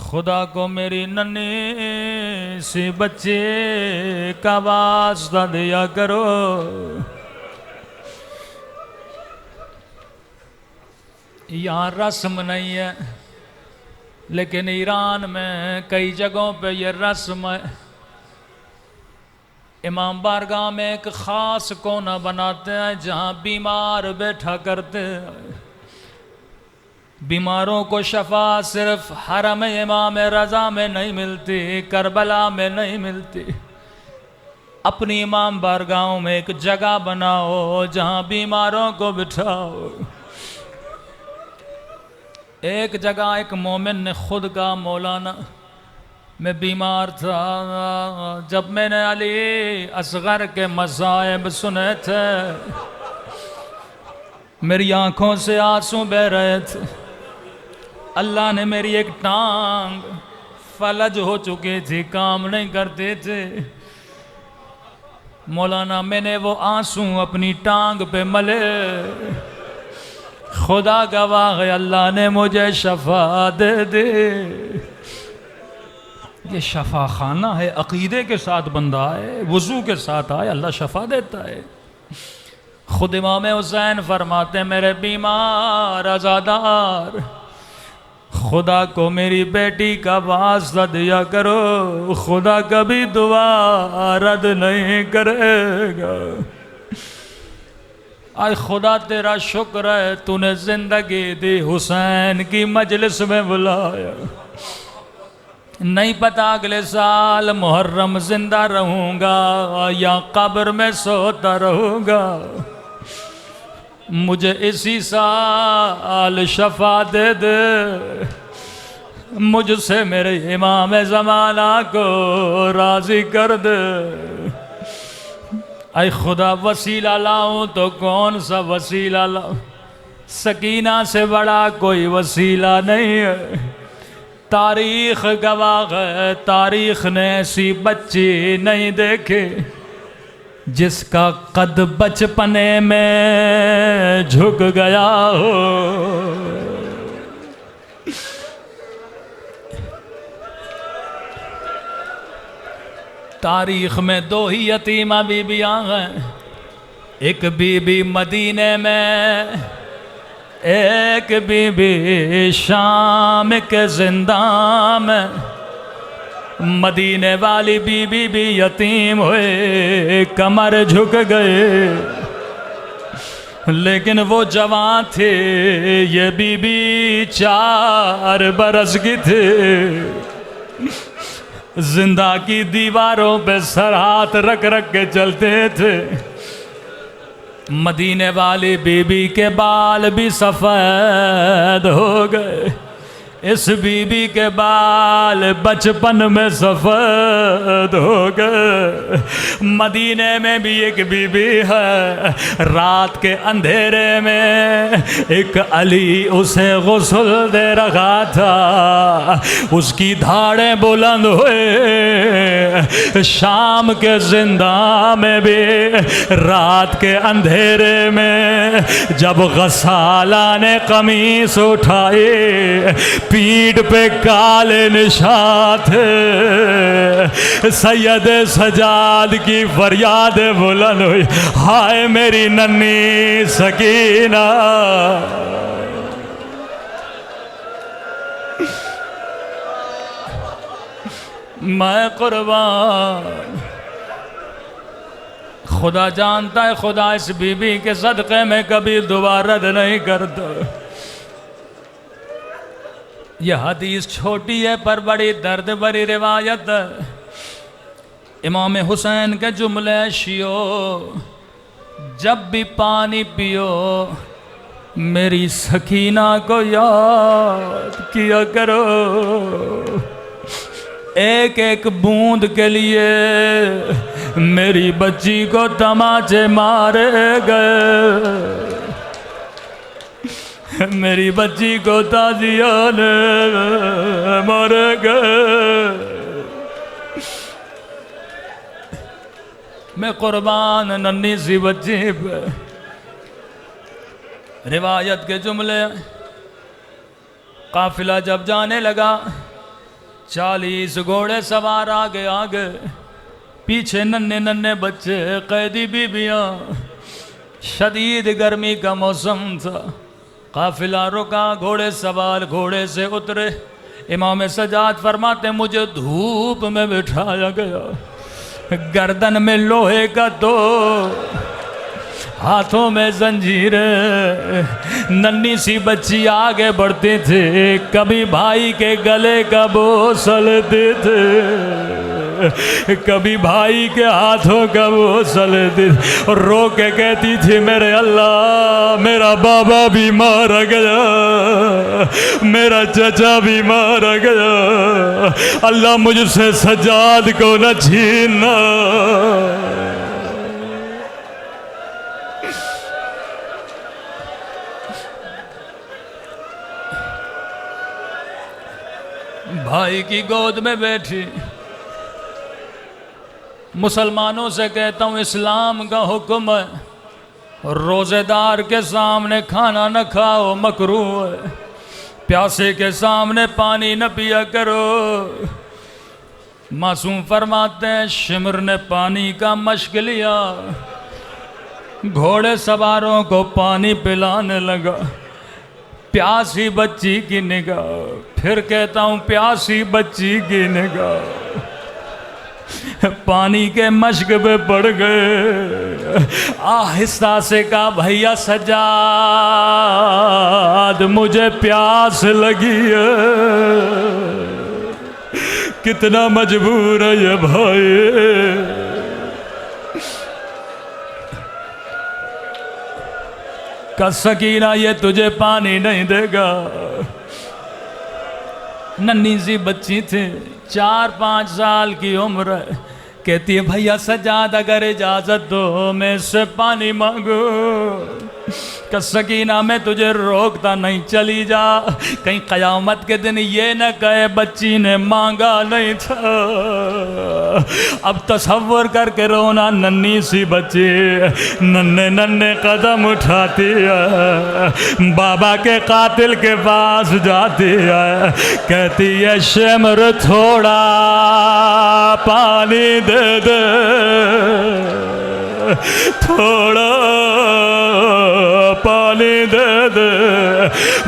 خدا کو میری ننھی سی بچے کا واسطہ دیا کرو۔ یہاں رسم نہیں ہے، لیکن ایران میں کئی جگہوں پہ یہ رسم ہے۔ امام بارگاہ میں ایک خاص کونا بناتے ہیں جہاں بیمار بیٹھا کرتے ہیں۔ بیماروں کو شفا صرف حرم امام رضا میں نہیں ملتی، کربلا میں نہیں ملتی۔ اپنی امام بارگاہوں میں ایک جگہ بناؤ جہاں بیماروں کو بٹھاؤ۔ ایک جگہ ایک مومن نے خود کہا، مولانا میں بیمار تھا، جب میں نے علی اصغر کے مصائب سنے تھے میری آنکھوں سے آنسو بہہ رہے تھے۔ اللہ نے میری ایک ٹانگ فلج ہو چکی تھی، کام نہیں کرتے تھے۔ مولانا میں نے وہ آنسو اپنی ٹانگ پہ ملے، خدا گواہ ہے اللہ نے مجھے شفا دے دی۔ یہ شفا خانہ ہے، عقیدے کے ساتھ بندہ آئے، وضو کے ساتھ آئے، اللہ شفا دیتا ہے۔ خود امام حسین فرماتے میرے بیمار عزادار، خدا کو میری بیٹی کا واسطہ دیا کرو، خدا کبھی دعا رد نہیں کرے گا۔ آئے خدا تیرا شکر ہے تو نے زندگی دی، حسین کی مجلس میں بلایا، نہیں پتا اگلے سال محرم زندہ رہوں گا یا قبر میں سوتا رہوں گا، مجھے اسی سال شفا دے دے، مجھ سے میرے امام زمانہ کو راضی کر دے۔ اے خدا وسیلہ لاؤں تو کون سا وسیلہ لاؤں، سکینہ سے بڑا کوئی وسیلہ نہیں ہے۔ تاریخ گواہ ہے، تاریخ نے ایسی بچی نہیں دیکھی جس کا قد بچپنے میں جھک گیا ہو۔ تاریخ میں دو ہی یتیمہ بیویاں ہیں، ایک بی بی مدینے میں، ایک بی بی شام کے زندان میں۔ مدینے والی بی بی بھی یتیم ہوئے، کمر جھک گئے، لیکن وہ جوان تھے، یہ بی بی 4 برس کی تھے۔ زندہ کی دیواروں پہ سر ہاتھ رکھ رکھ کے چلتے تھے۔ مدینے والی بی بی کے بال بھی سفید ہو گئے، اس بی بی کے بال بچپن میں سفید ہو گئے۔ مدینے میں بھی ایک بی بی ہے، رات کے اندھیرے میں ایک علی اسے غسل دے رہا تھا، اس کی دھاڑیں بلند ہوئے۔ شام کے زندان میں بھی رات کے اندھیرے میں جب غسالہ نے قمیص اٹھائی، پیٹھ پہ کالے نشان تھے۔ سید سجاد کی فریاد بلند ہوئی، ہائے میری ننھی سکینہ۔ میں قربان، خدا جانتا ہے خدا اس بی بی کے صدقے میں کبھی دعا رد نہیں کرتا۔ یہ حدیث چھوٹی ہے پر بڑی درد بری روایت ہے۔ امام حسین کے جملے شیو، جب بھی پانی پیو میری سکینہ کو یاد کیا کرو، ایک ایک بوند کے لیے میری بچی کو تماچے مارے گئے، میری بچی کو تازیان مار گئے۔ میں قربان ننھی سی بچی پہ۔ روایت کے جملے، قافلہ جب جانے لگا 40 گھوڑے سوار آگے آگے، پیچھے ننھے ننھے بچے، قیدی بیویاں، شدید گرمی کا موسم تھا۔ قافلہ رکا، گھوڑے سوار گھوڑے سے اترے۔ امام سجاد فرماتے مجھے دھوپ میں بٹھایا گیا، گردن میں لوہے کا تو ہاتھوں میں زنجیریں، ننھی سی بچی آگے بڑھتے تھے، کبھی بھائی کے گلے کا بوسل لیتے تھے، کبھی بھائی کے ہاتھوں کا بوسل لیتے تھے، اور رو کے کہتی تھی میرے اللہ میرا بابا بھی مارا گیا، میرا چچا بھی مارا گیا، اللہ مجھ سے سجاد کو نہ چھیننا۔ بھائی کی گود میں بیٹھی، مسلمانوں سے کہتا ہوں اسلام کا حکم ہے روزے دار کے سامنے کھانا نہ کھاؤ، مکروہ ہے، پیاسے کے سامنے پانی نہ پیا کرو۔ معصوم فرماتے ہیں شمر نے پانی کا مشق لیا، گھوڑے سواروں کو پانی پلانے لگا، پیاسی بچی کی نگاہ، پھر کہتا ہوں پیاسی بچی کی نگاہ پانی کے مشک پہ پڑ گئے، آہستہ سے کہا بھیا سجاد مجھے پیاس لگی ہے۔ کتنا مجبور ہے یہ بھائی، کہ سکینہ یہ تجھے پانی نہیں دے گا۔ ننھی سی بچی تھی، 4-5 سال کی عمر ہے، کہتی ہے بھیا سجاد اگر اجازت دو میں اس سے پانی مانگو۔ کہ سکینہ میں تجھے روکتا نہیں، چلی جا، کہیں قیامت کے دن یہ نہ کہے بچی نے مانگا نہیں تھا۔ اب تصور کر کے رونا، ننھی سی بچی ننھے قدم اٹھاتی ہے، بابا کے قاتل کے پاس جاتی ہے، کہتی ہے شمر تھوڑا پانی دے دے، تھوڑا پانی دے دے،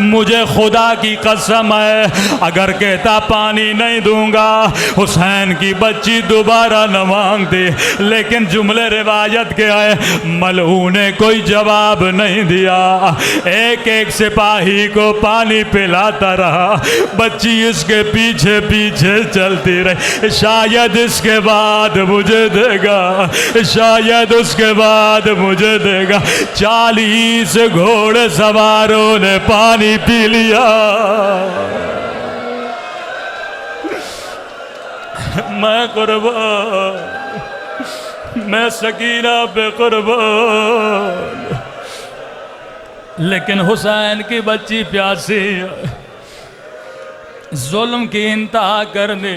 مجھے خدا کی قسم ہے اگر کہتا پانی نہیں دوں گا حسین کی بچی دوبارہ نہ مانگتی، لیکن جملے روایت کے آئے ملعون نے کوئی جواب نہیں دیا، ایک ایک سپاہی کو پانی پلاتا رہا، بچی اس کے پیچھے پیچھے چلتی رہی، شاید اس کے بعد مجھے دے گا، شاید اس کے بعد مجھے دے گا۔ 40 گھوڑے سواروں نے پانی پی لیا، میں قربان، میں سکینہ پہ قربان، لیکن حسین کی بچی پیاسی ہے۔ ظلم کی انتہا کرنے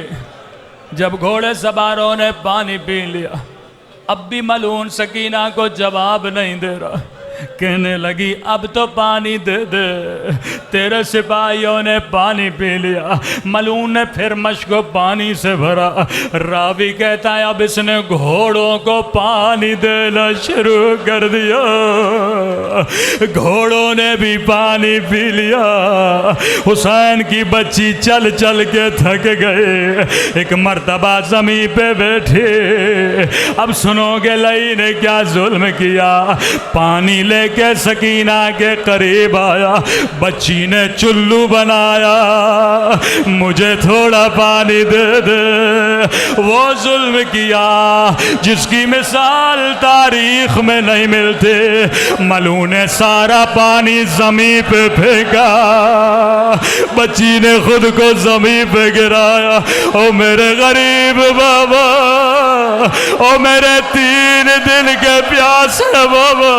جب گھوڑے سواروں نے پانی پی لیا، اب بھی ملعون سکینہ کو جواب نہیں دے رہا، کہنے لگی اب تو پانی دے دے، تیرے سپاہیوں نے پانی پی لیا۔ ملعون نے پھر مشک کو پانی سے بھرا، راوی کہتا ہے اب اس نے گھوڑوں کو پانی دینا شروع کر دیا، گھوڑوں نے بھی پانی پی لیا۔ حسین کی بچی چل چل کے تھک گئے، ایک مرتبہ زمین پہ بیٹھے، اب سنو گے لئی نے کیا ظلم کیا، پانی لے کے سکینہ کے قریب آیا، بچی نے چلو بنایا، مجھے تھوڑا پانی دے دے۔ وہ ظلم کیا جس کی مثال تاریخ میں نہیں ملتے، ملعون نے سارا پانی زمین پہ پھینکا، بچی نے خود کو زمین پہ گرایا، او میرے غریب بابا، او میرے 3 دن کے پیاسے بابا،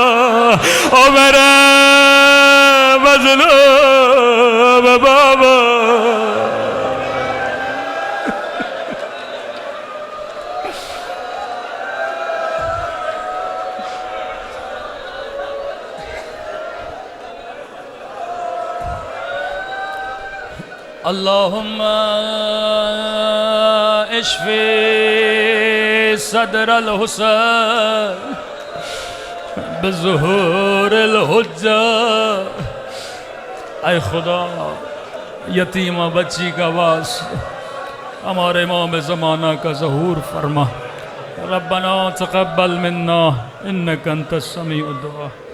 او میرے مظلوم بابا۔ اللہم اشفی صدر الحسین بظہور الحجہ۔ اے خدا یتیمہ بچی کا واسطہ ہمارے امام زمانہ کا ظہور فرما، ربنا تقبل منا انک انت السمیع الدعاء۔